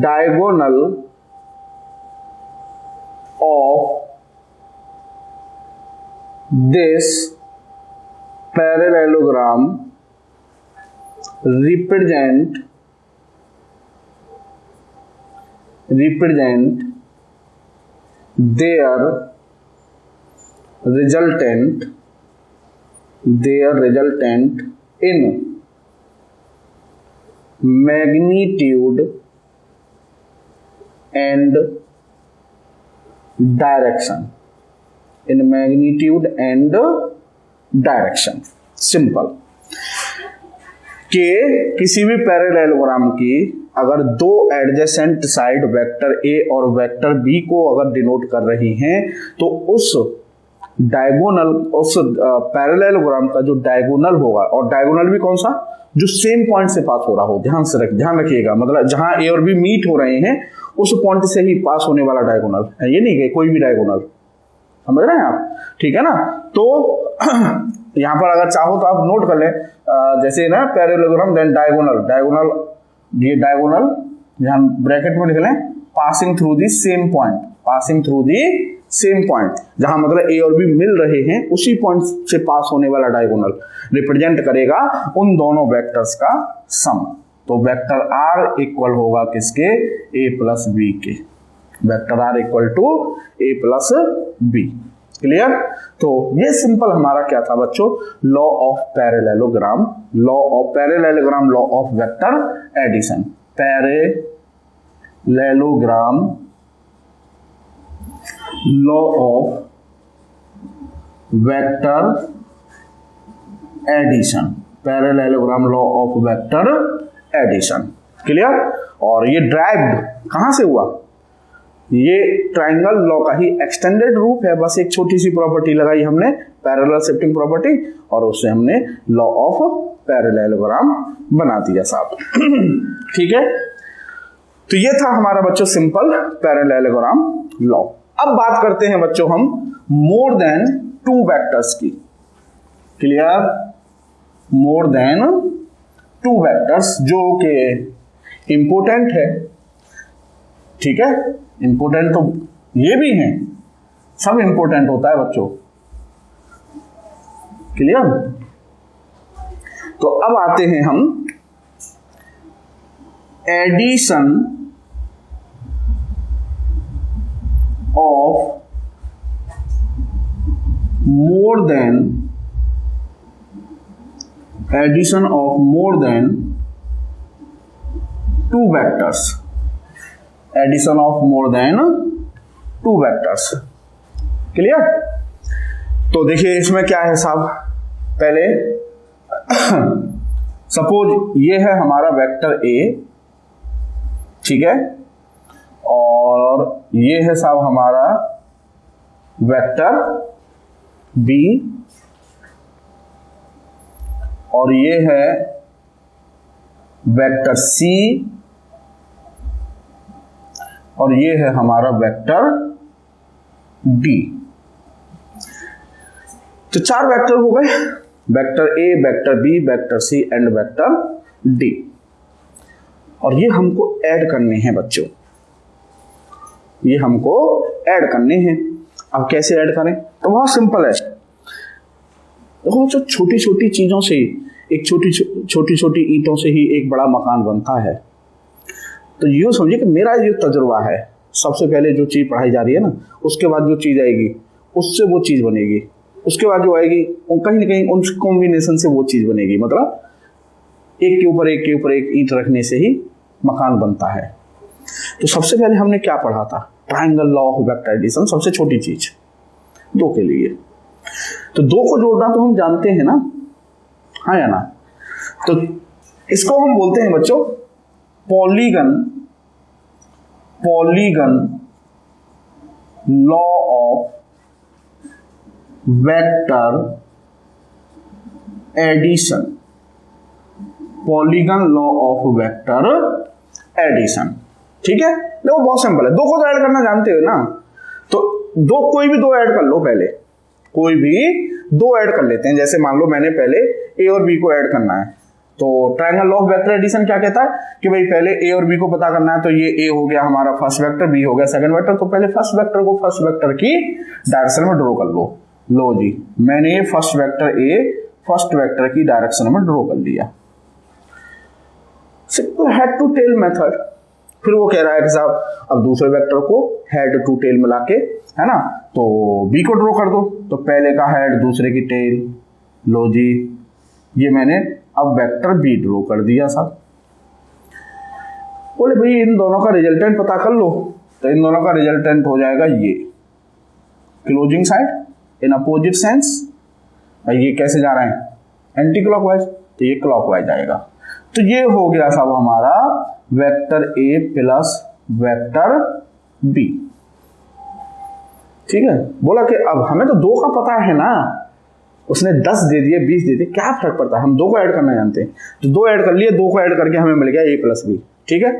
diagonal of this parallelogram represent their resultant in magnitude and direction, simple. कि किसी भी parallelogram की अगर दो एडजेसेंट साइड वेक्टर A और वेक्टर B को अगर डिनोट कर रही हैं, तो उस डायगोनल, उस पैरेललोग्राम का जो डायगोनल होगा, और डायगोनल भी कौन सा, जो सेम पॉइंट से पास हो रहा हो, ध्यान रखिएगा, मतलब जहां A और B मीट हो रहे हैं उस पॉइंट से ही पास होने वाला डायगोनल है, ये नहीं कि कोई भी डायगोनल, समझ रहे हैं आप, ठीक है ना। तो यहां पर अगर चाहो तो आप नोट कर लें, जैसे ना पैरेललोग्राम देन डायगोनल, ये डायगोनल यहां ब्रैकेट में लिख लें, passing through the same point, जहां मतलब A और B मिल रहे हैं, उसी पॉइंट से पास होने वाला डायगोनल रिप्रेजेंट करेगा उन दोनों वेक्टर्स का सम। तो वेक्टर R इक्वल होगा किसके, A प्लस B के, vector R equal to A plus B, clear. तो ये सिंपल हमारा क्या था बच्चों, law of parallelogram, law of vector addition, parallelogram law of vector addition, parallelogram law of vector addition, clear. और ये ड्राइव्ड कहां से हुआ, ये ट्राइंगल लॉ का ही एक्सटेंडेड रूप है, बस एक छोटी सी प्रॉपर्टी लगाई हमने, पैरेलल शिफ्टिंग प्रॉपर्टी, और उससे हमने लॉ ऑफ पैरेललोग्राम बना दिया साहब। ठीक है, तो ये था हमारा बच्चों सिंपल पैरेललोग्राम लॉ। अब बात करते हैं बच्चों हम मोर देन टू वेक्टर्स की, क्लियर, मोर देन टू वेक्टर्स, जो कि इंपोर्टेंट है, ठीक है, इंपोर्टेंट तो ये भी हैं, सब इंपोर्टेंट होता है बच्चों, क्लियर। तो अब आते हैं हम addition of more than two vectors, addition of more than two vectors, clear. तो देखिए इसमें क्या है साहब, पहले सपोज ये है हमारा वेक्टर A, ठीक है, और ये है साहब हमारा वेक्टर बी और ये है वेक्टर सी और ये है हमारा वेक्टर डी। तो 4 वेक्टर हो गए, vector A, vector B, vector C and vector D. और ये हमको ऐड करने हैं बच्चों, ये हमको ऐड करने हैं। अब कैसे ऐड करें? तो बहुत सिंपल है। देखो जो छोटी छोटी चीजों से, एक छोटी छोटी ईंटों से ही एक बड़ा मकान बनता है। तो यूँ समझिए कि मेरा जो तजुर्बा है, सबसे पहले जो चीज़ पढ़ाई जा रही है ना, उसके बाद जो चीज़ आएगी उससे वो चीज़ बनेगी, उसके बाद जो आएगी कहीं ना कहीं उन कॉम्बिनेशन से वो चीज़ बनेगी। मतलब एक के ऊपर एक के ऊपर एक ईंट रखने से ही मकान बनता है। तो सबसे पहले हमने क्या पढ़ा था? Triangle law of vector addition, सबसे छोटी चीज 2 के लिए। तो 2 को जोड़ना तो हम जानते हैं ना, हाँ या ना? तो इसको हम बोलते हैं बच्चों polygon law of vector addition, polygon law of vector addition. ठीक है, देखो बहुत सिंपल है। 2 को तो ऐड करना जानते हो ना, तो कोई भी 2 ऐड कर लो। पहले कोई भी 2 ऐड कर लेते हैं। जैसे मान लो मैंने पहले ए और बी को ऐड करना है, तो triangle law of vector addition क्या कहता है कि भाई पहले ए और बी को पता करना है। तो ये ए हो गया हमारा फर्स्ट वेक्टर, बी हो गया सेकंड वेक्टर। तो पहले फर्स्ट वेक्टर को फर्स्ट वेक्टर की डायरेक्शन में ड्रॉ कर लो। लो जी, मैंने ये first vector A first vector की डायरेक्शन में ड्रॉ कर लिया। Simple head to tail method. फिर वो कह रहा है कि साहब अब दूसरे वेक्टर को हेड टू टेल मिला के, है ना, तो बी को ड्रॉ कर दो। तो पहले का हेड दूसरे की टेल। लो जी, ये मैंने अब वेक्टर बी ड्रॉ कर दिया साहब। बोले भाई इन दोनों का रिजल्टेंट पता कर लो। तो इन दोनों का रिजल्टेंट हो जाएगा ये closing side in opposite sense. ये कैसे जा रहे हैं? एंटी क्लॉकवाइज, तो ये क्लॉकवाइज आएगा। तो ये हो गया साहब हमारा vector A plus vector B. ठीक है, बोला कि अब हमें तो 2 का पता है ना, उसने 10 दे दिए 20 दे दिए, क्या फर्क पड़ता है, हम 2 को ऐड करना जानते हैं। तो 2 ऐड कर लिए, 2 को ऐड करके हमें मिल गया ए प्लस बी। ठीक है,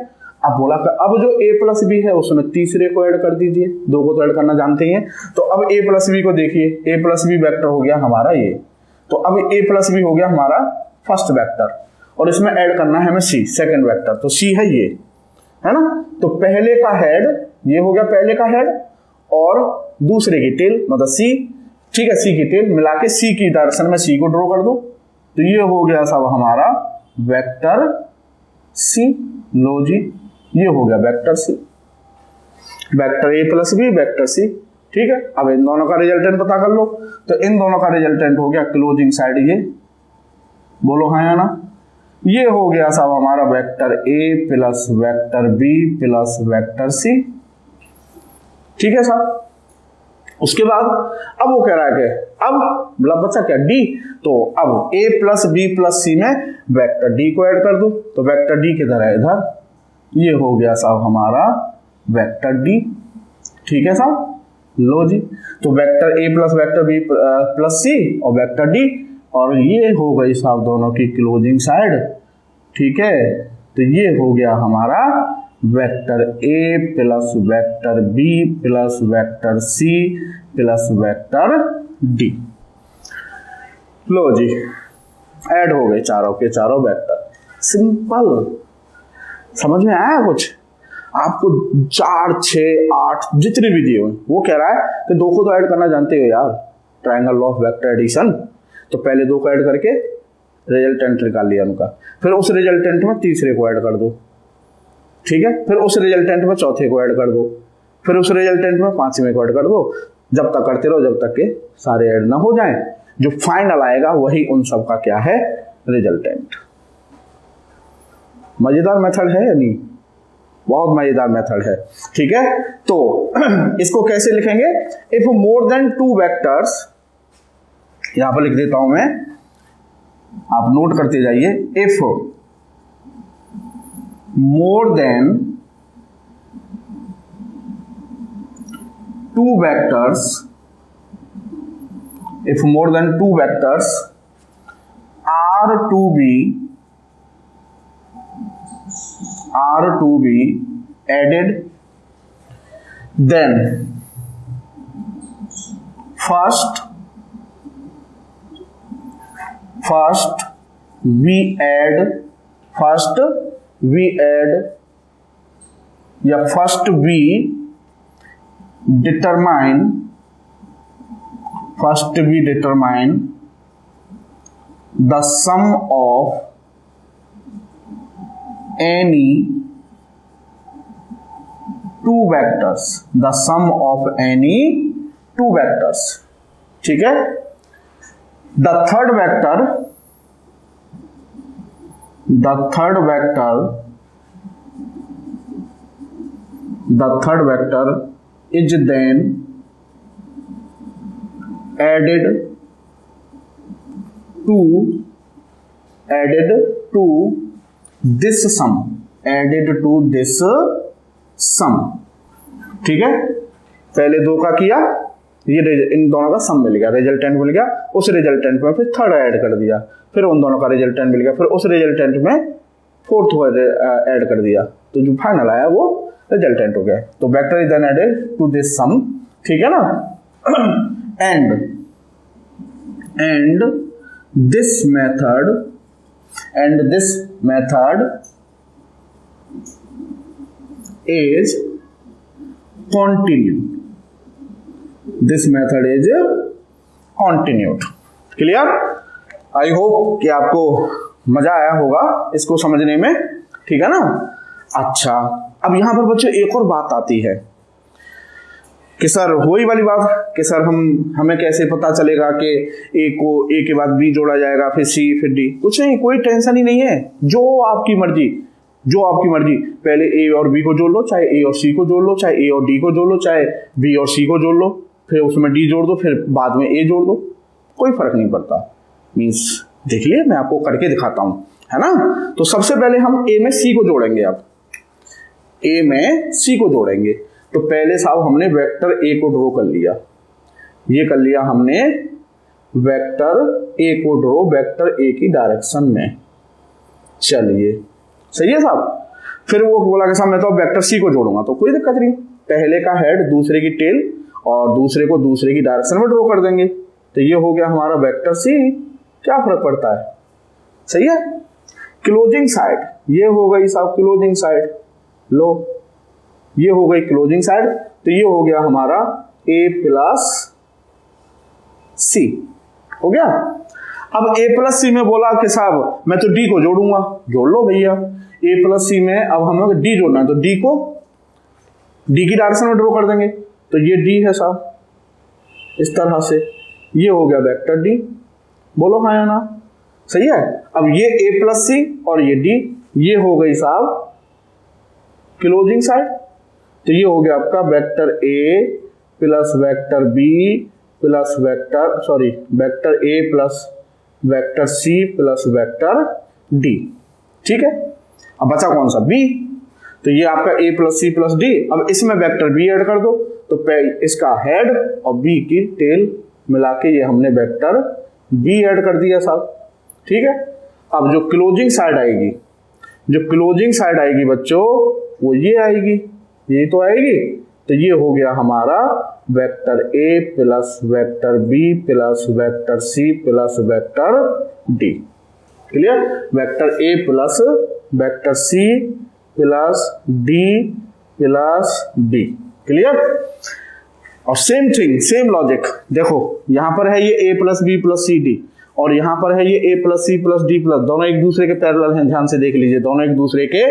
अब बोला कि अब जो ए प्लस बी है उसमें तीसरे को ऐड कर दीजिए। 2 को तो ऐड करना जानते ही हैं। तो अब ए प्लस बी को देखिए, ए प्लस बी वेक्टर हो गया हमारा ये। तो अब ए प्लस बी हो गया हमारा फर्स्ट वेक्टर, और इसमें ऐड करना है हमें सी, सेकंड वेक्टर। तो सी है ये, है ना। तो पहले का हेड ये हो गया, पहले का हेड और दूसरे की टेल मतलब सी। ठीक है, सी की टेल मिला के सी की डायरेक्शन में सी को ड्रॉ कर दो। तो ये हो गया सब हमारा वेक्टर सी। लो जी, ये हो गया vector C, vector A plus B vector C. ठीक है, अब इन दोनों का रिजल्टेंट पता कर लो। तो इन दोनों का रिजल्टेंट हो गया क्लोजिंग साइड ये, बोलो हाँ या ना। ये हो गया साहब हमारा vector A plus vector B plus vector C. ठीक है साहब। उसके बाद अब वो कह रहा है कि अब मतलब बच्चा क्या डी, तो अब ए प्लस बी प्लस सी में वेक्टर डी को ऐड कर दो। तो वेक्टर डी किधर है? इधर। ये हो गया साहब हमारा वेक्टर डी। ठीक है साहब। लो जी, तो vector A plus vector B plus C और वेक्टर डी, और ये हो गई साहब दोनों की क्लोजिंग साइड। ठीक है, तो ये हो गया हमारा vector A plus vector B plus vector C plus vector D. लो जी, ऐड हो गए चारों के चारों वेक्टर। सिंपल, समझ में आया कुछ? आपको 4, 6, 8 जितने भी दिए हुए, वो कह रहा है कि 2 को तो ऐड करना जानते हो यार, triangle law of vector addition. तो पहले 2 को ऐड करके रिजल्टेंट निकाल लिया उनका, फिर उस रिजल्टेंट में तीसरे को ऐड कर दो। ठीक है, फिर उस रिजल्टेंट में चौथे को ऐड कर दो, फिर उस रिजल्टेंट में पांचवें को ऐड कर दो। जब तक करते रहो जब तक के सारे ऐड ना हो जाएं। जो फाइनल आएगा वही उन सब का क्या है? रिजल्टेंट। मजेदार मेथड है या नहीं? बहुत मजेदार मेथड है। ठीक है, तो इसको कैसे लिखेंगे? इफ मोर देन 2 वेक्टर्स, यहां पर लिख देता हूं मैं, आप नोट करते जाइए। If more than 2 vectors if more than two vectors are to be added, then first we add determine the sum of any two vectors, ठीक है। the third vector is then added to this sum, ठीक है। पहले दो का किया, ये इन दोनों का सम मिल गया, रिजल्टेंट मिल गया, उस रिजल्टेंट में फिर थर्ड ऐड कर दिया, फिर उन दोनों का रिजल्टेंट मिल गया, फिर उस रिजल्टेंट में फोर्थ ऐड कर दिया, तो जो फाइनल आया वो रिजल्टेंट हो गया। तो vector is then added to this sum, ठीक है ना। and this method is continued. Clear? I hope कि आपको मजा आया होगा इसको समझने में, ठीक है ना। अच्छा, अब यहां पर बच्चों एक और बात आती है कि सर वही वाली बात कि सर हमें कैसे पता चलेगा कि ए के बाद बी जोड़ा जाएगा, फिर सी, फिर डी। कुछ नहीं, कोई टेंशन ही नहीं है, जो आपकी मर्जी, पहले ए और बी को जोड़ लो, चाहे ए और सी को जोड़ लो, चाहे ए और डी को जोड़ लो, चाहे बी और सी को जोड़ लो, फिर उसमें डी जोड़ दो, फिर बाद में ए जोड़ दो, कोई फर्क नहीं पड़ता। मीन्स देखिए मैं आपको करके दिखाता हूं, है ना। तो सबसे पहले हम ए में सी को जोड़ेंगे। अब ए में सी को जोड़ेंगे तो पहले साहब हमने वेक्टर ए को ड्रॉ कर लिया, ये कर लिया हमने वेक्टर ए को ड्रॉ वेक्टर ए की डायरेक्शन में। चलिए सही है साहब। फिर वो बोला कि साहब मैं तो वेक्टर सी को जोड़ूंगा, तो कोई दिक्कत नहीं, पहले का हेड दूसरे की टेल और दूसरे को दूसरे की डायरेक्शन में ड्रॉ कर देंगे, तो ये हो गया हमारा वेक्टर सी। क्या फर्क पड़ता है, सही है। क्लोजिंग साइड ये हो गई साहब, क्लोजिंग साइड लो, ये हो गई क्लोजिंग साइड, तो ये हो गया हमारा ए प्लस सी हो गया। अब ए प्लस सी में बोला कि साहब मैं तो डी को जोड़ूंगा, जोड़ लो भैया। ए प्लस सी में अब हम लोग डी जोड़ना है, तो डी को डी की डायरेक्शन में ड्रॉ कर देंगे, तो ये डी है साहब, इस तरह से ये हो गया वेक्टर डी। बोलो हाँ या ना, सही है। अब ये ए प्लस सी और ये डी, ये हो गई साहब क्लोजिंग साइड, तो ये हो गया आपका vector A plus vector B plus vector A plus vector C plus vector D, ठीक है। अब बचा कौन सा, बी, तो ये आपका ए प्लस सी प्लस डी। अब इसमें वेक्टर बी ऐड कर दो, तो इसका हेड और बी की टेल मिला के ये हमने वेक्टर बी ऐड कर दिया साहब, ठीक है। अब जो क्लोजिंग साइड आएगी बच्चों, वो ये आएगी, ये तो आएगी, तो ये हो गया हमारा vector A plus vector B plus vector C plus vector D. Clear? Vector A plus vector C plus D plus D. Clear? और सेम थिंग, सेम लॉजिक, देखो यहां पर है ये A plus B plus C D, और यहां पर है ये A plus C plus D plus, दोनों एक दूसरे के पैरेलल हैं। ध्यान से देख लीजिए, दोनों एक दूसरे के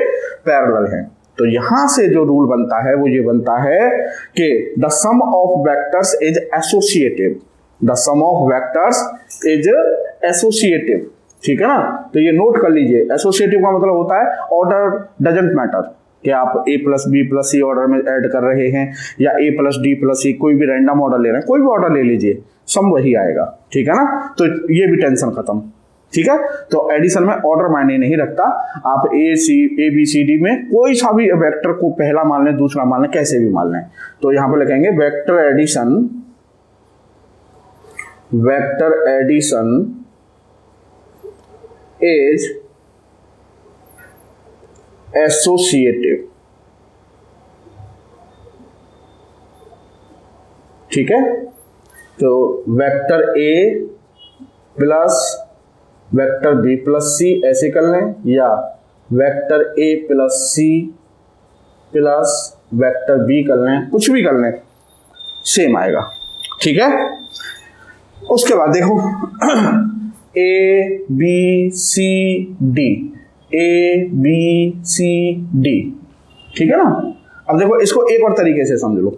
पैरेलल हैं। तो यहां से जो रूल बनता है वो ये बनता है कि the sum of vectors is associative, the sum of vectors is associative, ठीक है ना। तो ये नोट कर लीजिए, एसोसिएटिव का मतलब होता है ऑर्डर डजंट मैटर, कि आप ए प्लस बी प्लस सी ऑर्डर में ऐड कर रहे हैं या ए प्लस डी प्लस सी, कोई भी रैंडम ऑर्डर ले रहे हैं, कोई भी ऑर्डर ले लीजिए, सम वही आएगा, ठीक है ना। तो ये भी टेंशन खत्म, ठीक है। तो एडिशन में ऑर्डर मायने नहीं रखता, आप ए बी सी डी में कोई सा भी वेक्टर को पहला मान लें, दूसरा मान लें, कैसे भी मान लें। तो यहां पर लिखेंगे vector addition vector addition is associative. ठीक है, तो vector A plus vector B plus C ऐसे कर लें, या vector A plus C plus vector B कर लें, कुछ भी कर लें, सेम आएगा। ठीक है, उसके बाद देखो A B C D, A B C D, ठीक है ना। अब देखो इसको एक और तरीके से समझ लो।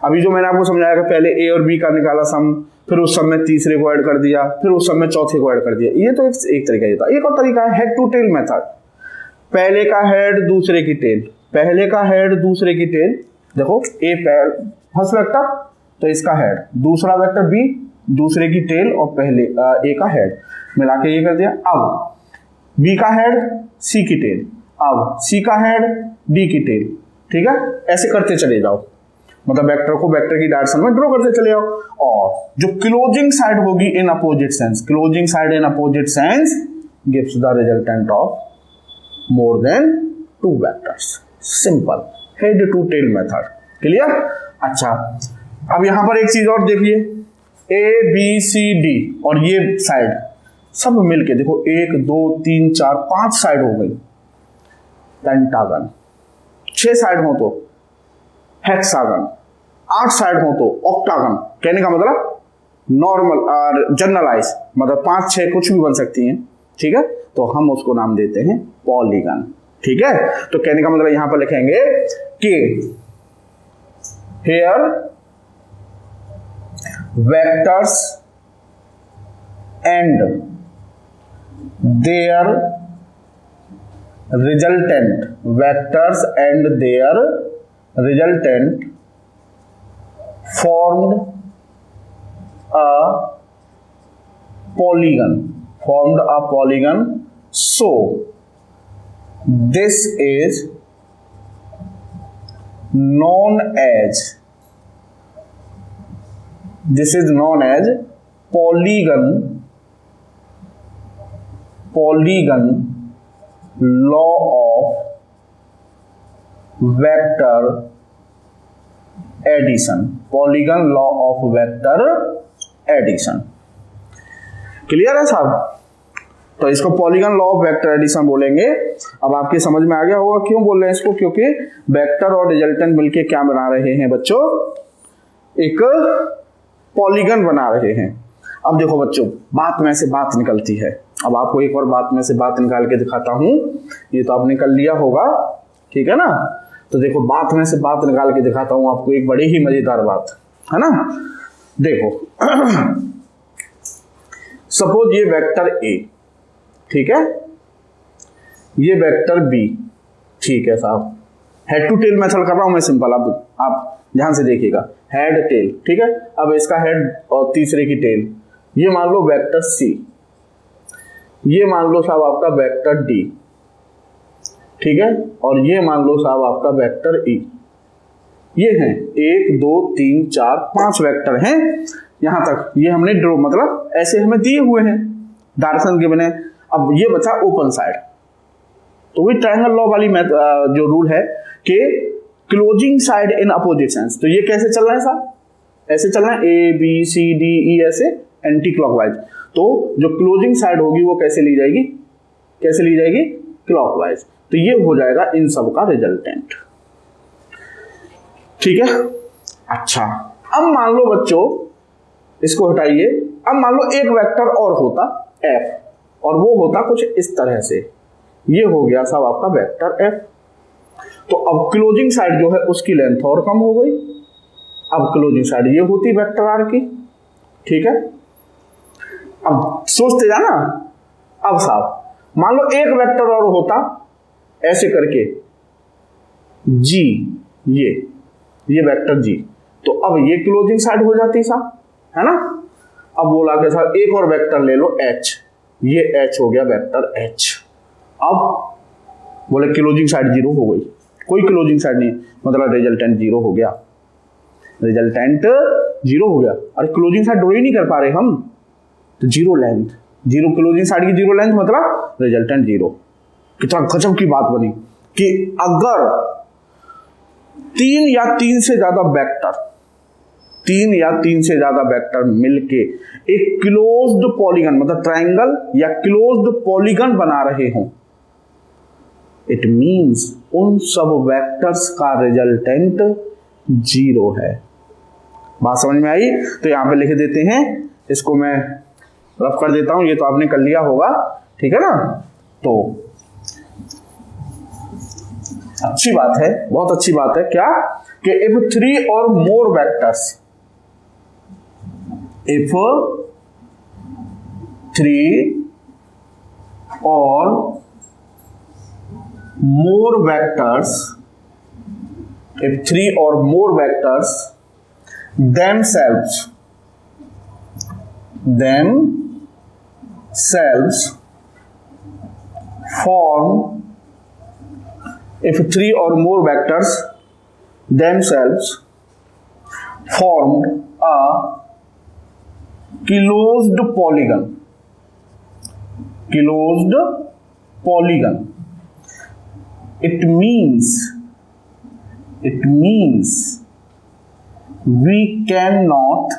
अभी जो मैंने आपको समझाया कि पहले ए और बी का निकाला सम, फिर उस सम में तीसरे को ऐड कर दिया, फिर उस सम में चौथे को ऐड कर दिया, ये तो एक तरीका ये था। एक और तरीका है हेड टू टेल मेथड। पहले का हेड दूसरे की टेल, पहले का हेड दूसरे की टेल। देखो ए फर्स्ट वेक्टर तो इसका हेड, दूसरा वेक्टर बी दूसरे की टेल, और पहले ए का हेड मिला के ये कर दिया। अब बी का हेड सी की टेल, अब सी का हेड डी की टेल। ठीक है, ऐसे करते चले जाओ, मतलब वेक्टर को वेक्टर की डायरेक्शन में ड्रॉ करते चले जाओ। और जो क्लोजिंग साइड होगी in opposite sense, closing side in opposite sense gives the resultant of more than two vectors. Simple head to tail method. Clear? अच्छा, अब यहां पर एक चीज और देखिए, ए बी सी डी और ये साइड सब मिलके देखो 1 2 3 4 5 साइड हो गई पेंटागन, 6 साइड हो तो हेक्सागन, 8 साइड हो तो ऑक्टागन। कहने का मतलब नॉर्मल और जनरलाइज, मतलब 5 6 कुछ भी बन सकती हैं। ठीक है, तो हम उसको नाम देते हैं पॉलीगन। ठीक है, तो कहने का मतलब यहां पर लिखेंगे कि here vectors and their resultant, vectors and their resultant formed a polygon, so this is known as polygon law of vector addition, polygon law of vector addition. Clear है साहब? तो इसको polygon law of vector addition बोलेंगे। अब आपके समझ में आ गया होगा क्यों बोल रहे हैं इसको, क्योंकि वेक्टर और रिजल्टेंट मिलके क्या बना रहे हैं बच्चों, एक पॉलीगन बना रहे हैं। अब देखो बच्चों, बात में से बात निकलती है। अब आपको एक और बात में से बात निकाल के दिखाता हूं, ये तो आपने कर लिया होगा, ठीक है ना। तो देखो बात में से बात निकाल के दिखाता हूं आपको, एक बड़ी ही मजेदार बात है ना। देखो सपोज ये वेक्टर ए, ठीक है, ये वेक्टर बी, ठीक है साहब। हेड टू टेल मेथड कर रहा हूं मैं सिंपल। अब आप ध्यान से देखिएगा, हेड टेल, ठीक है। अब इसका हेड और तीसरे की टेल, ये मान लो वेक्टर सी, ये मान लो साहब आपका वेक्टर डी, ठीक है, और ये मान लो साहब आपका वेक्टर ई। ये हैं 1 2 3 4 5 वेक्टर हैं यहां तक, ये हमने ड्रॉ मतलब ऐसे हमें दिए हुए हैं डायरेक्शन के बने। अब ये बचा ओपन साइड, तो वही ट्रायंगल लॉ वाली जो रूल है कि closing side in opposite sense. तो ये कैसे चल रहा है साहब, ऐसे चल रहा है A B C D E ऐसे एंटी क्लॉकवाइज। तो जो क्लोजिंग साइड होगी वो कैसे ली जाएगी, कैसे ली जाएगी, क्लॉकवाइज। तो ये हो जाएगा इन सब का रिजल्टेंट। ठीक है, अच्छा अब मान लो बच्चों, इसको हटाइए, अब मान लो एक वेक्टर और होता f, और वो होता कुछ इस तरह से, ये हो गया साहब आपका वेक्टर f। तो अब क्लोजिंग साइड जो है उसकी लेंथ और कम हो गई। अब क्लोजिंग साइड ये होती वेक्टर r की, ठीक है। अब सोचते जाना, अब साहब मान लो एक वेक्टर और होता ऐसे करके g, ये वेक्टर g, तो अब ये क्लोजिंग साइड हो जाती साहब, है ना। अब बोला के साहब एक और वेक्टर ले लो h, ये h हो गया वेक्टर h। अब बोले क्लोजिंग साइड 0 हो गई, कोई क्लोजिंग साइड नहीं, मतलब रिजल्टेंट 0 हो गया, रिजल्टेंट जीरो हो गया। अरे क्लोजिंग साइड ड्रॉ ही नहीं कर पा रहे हम, तो zero length, zero closing side की जीरो लेंथ मतलब रिजल्टेंट जीरो। कितना गजब की बात बनी कि अगर तीन या तीन से ज्यादा वेक्टर मिलके एक क्लोज्ड पॉलीगन मतलब ट्रायंगल या क्लोज्ड पॉलीगन बना रहे हों, इट मींस उन सब वेक्टर्स का रिजल्टेंट जीरो है। बात समझ में आई? तो यहां पे लिख देते हैं, इसको मैं रफ कर देता हूं, ये तो आपने कर लिया होगा, ठीक है ना। तो अच्छी बात है, बहुत अच्छी बात है क्या कि इफ थ्री और मोर वेक्टर्स, इफ थ्री और more vectors, if three or more vectors themselves form, if three or more vectors themselves formed a closed polygon, it means we cannot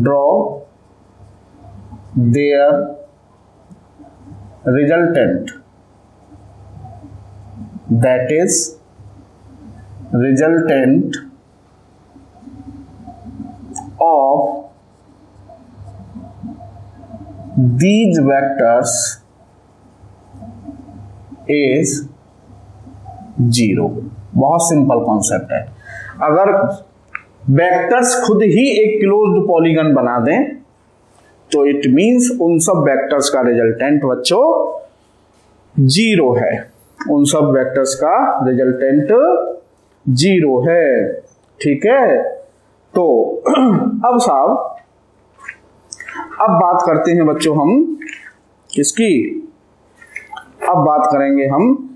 draw their resultant, that is resultant of these vectors is zero. बहुत simple concept है। अगर vectors खुद ही एक closed polygon बना दें तो it means उन सब वेक्टर्स का रिजल्टेंट बच्चों जीरो है, उन सब वेक्टर्स का रिजल्टेंट जीरो है, ठीक है। तो अब साहब अब बात करते हैं बच्चों हम किसकी, अब बात करेंगे हम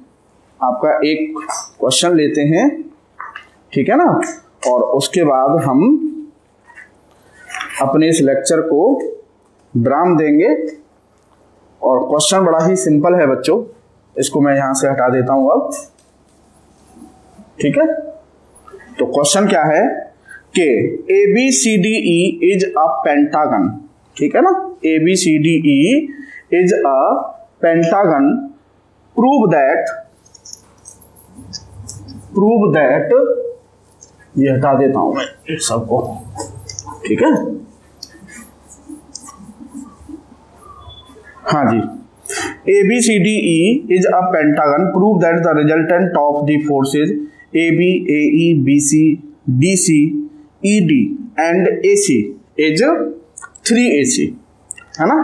आपका एक क्वेश्चन लेते हैं, ठीक है ना, और उसके बाद हम अपने इस लेक्चर को विराम देंगे। और क्वेश्चन बड़ा ही सिंपल है बच्चों, इसको मैं यहां से हटा देता हूं अब, ठीक है। तो क्वेश्चन क्या है कि ABCDE इज अ पेंटागन, ठीक है ना, ABCDE is a pentagon, prove that ये हटा देता हूं मैं इस सबको, ठीक है। हाँ जी, ABCDE is a pentagon, prove that the resultant of the forces AB, AE, BC, DC, ED and AC is 3AC, है ना।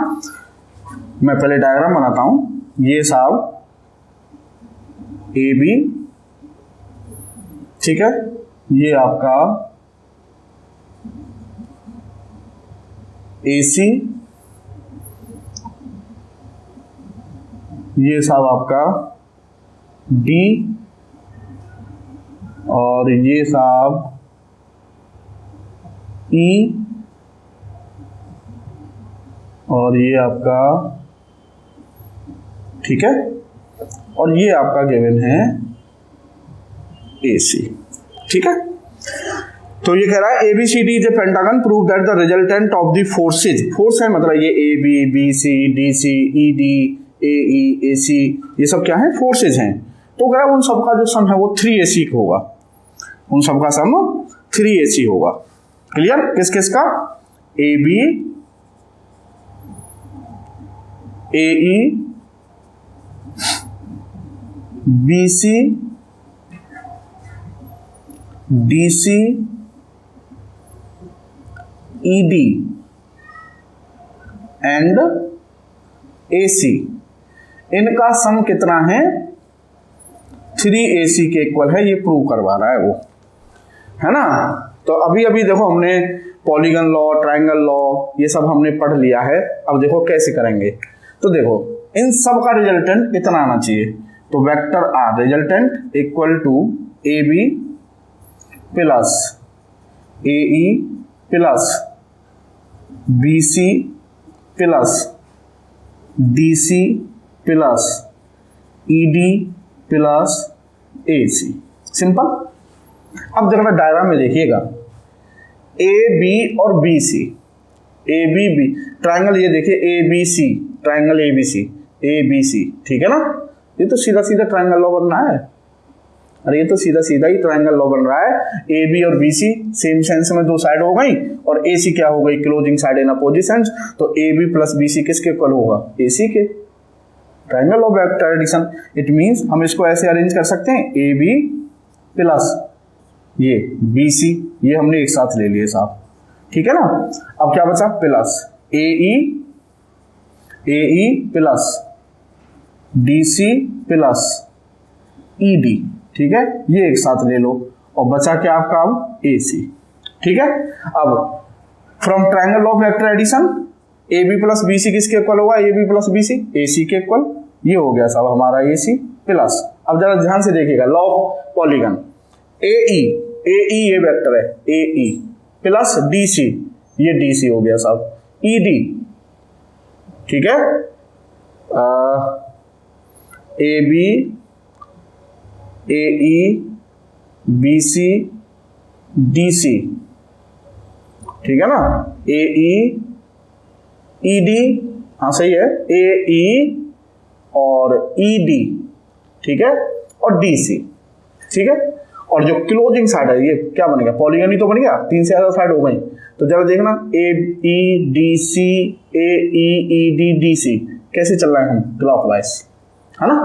मैं पहले डायग्राम बनाता हूं, ये साहब AB, ठीक है, ये आपका AC, ये साहब आपका D, और ये साहब E, और ये आपका, ठीक है, और ये आपका गिवन है AC, ठीक है। तो ये कह रहा है ABCD is a pentagon, prove that the resultant of the forces, force है मतलब ये AB, BC, DC, ED, AE, AC, ये सब क्या है, फोर्सेज हैं। तो कह रहा है उन सबका जो सम है वो 3AC होगा, उन सबका सम 3AC होगा। क्लियर? किस किस का? AB, AE, BC, DC, ED and AC, इनका सम कितना है? 3AC के इक्वल है, ये प्रूव करवा रहा है वो, है ना। तो अभी अभी देखो हमने पॉलीगन लॉ, ट्रायंगल लॉ, ये सब हमने पढ़ लिया है। अब देखो कैसे करेंगे। तो देखो इन सब का रिजल्टेंट कितना आना चाहिए, तो vector R resultant equal to A B plus A E plus B C plus D C plus E D plus A C. Simple. अब जरा डायग्राम में देखिएगा, ए बी और B C, A B B triangle, ये देखिए A B C, triangle A B C, A B C, ठीक है ना। ये तो सीधा सीधा ट्राइंगल लॉ बन रहा है, अरे ये तो सीधा सीधा ही ट्राइंगल लॉ बन रहा है। ए बी और बी सी सेम सेंस में दो साइड हो गई, और ए सी क्या हो गई, closing side in opposite sense. तो A B plus B C किसके इक्वल होगा, ए सी के। Triangle of vector addition, it means हम इसको ऐसे अरेंज कर सकते हैं, ए बी प्लस ये बी सी, ये हमने एक साथ ले लिए साहब, ठीक है ना। अब क्या बचा, plus A E plus D C plus E D, ठीक है, ये एक साथ ले लो, और बचा क्या आपका अब ए सी, ठीक है। अब from triangle of vector addition A B plus B C किसके इक्वल होगा, A B plus B C, A C के इक्वल, ये हो गया साहब हमारा ए सी प्लस। अब जरा ध्यान से देखिएगा, लॉ ऑफ पॉलीगन, ए ई ये वेक्टर है, ए ई प्लस डी सी, ये डी सी हो गया साहब, ई डी, ठीक है, A B A E B C D C, ठीक है ना, ए ई डी, हाँ सही है, ए ई और ई डी, ठीक है, और डी सी, ठीक है। और जो क्लोजिंग साइड है ये क्या बनेगा, पॉलीगन ही तो बन गया, तीन से ज्यादा साइड हो गई। तो जरा देखना, ए ई डी सी, ए ई डी डी सी, कैसे चल रहा है हम क्लॉकवाइज, है ना।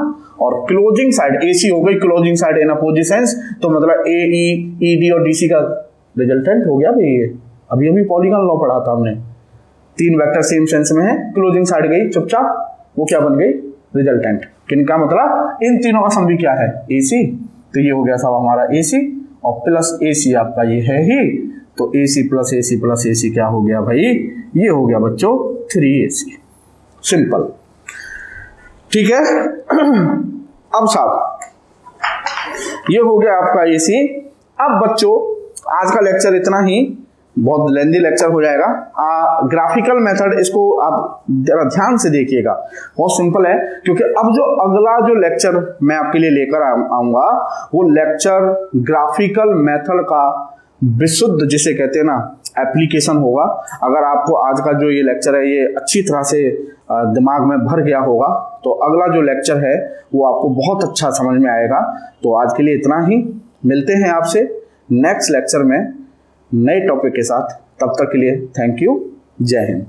और क्लोजिंग साइड ए सी हो गई, closing side in opposite sense, तो मतलब ए ई डी और डी सी का रिजल्टेंट हो गया भाई ये। अभी अभी पॉलीगन लॉ पढ़ा था हमने, तीन वेक्टर सेम सेंस में है, क्लोजिंग साइड गई चुपचाप, वो क्या बन गई, रिजल्टेंट। किनका मतलब, इन तीनों का सम भी क्या है, ए सी, तो ये हो गया साहब हमारा ए सी, और प्लस ए सी आपका ये है ही, तो ए C plus A C plus A सी क्या हो गया भाई, ये हो गया बच्चों 3AC। सिंपल, ठीक है। अब साहब ये हो गया आपका ए सी। अब बच्चों आज का लेक्चर इतना ही, बहुत लेंदी लेक्चर हो जाएगा। ग्राफिकल मेथड, इसको आप जरा ध्यान से देखिएगा, बहुत सिंपल है, क्योंकि अब जो अगला जो लेक्चर मैं आपके लिए लेकर आऊंगा वो लेक्चर ग्राफिकल मेथड का विशुद्ध, जिसे कहते हैं ना, एप्लीकेशन होगा। अगर आपको आज का जो ये लेक्चर है ये अच्छी तरह से दिमाग में भर गया होगा, तो अगला जो लेक्चर है वो आपको बहुत अच्छा समझ में आएगा। तो आज के लिए इतना ही, मिलते हैं आपसे नेक्स्ट लेक्चर में नए टॉपिक के साथ। तब तक के लिए थैंक यू, जय हिंद।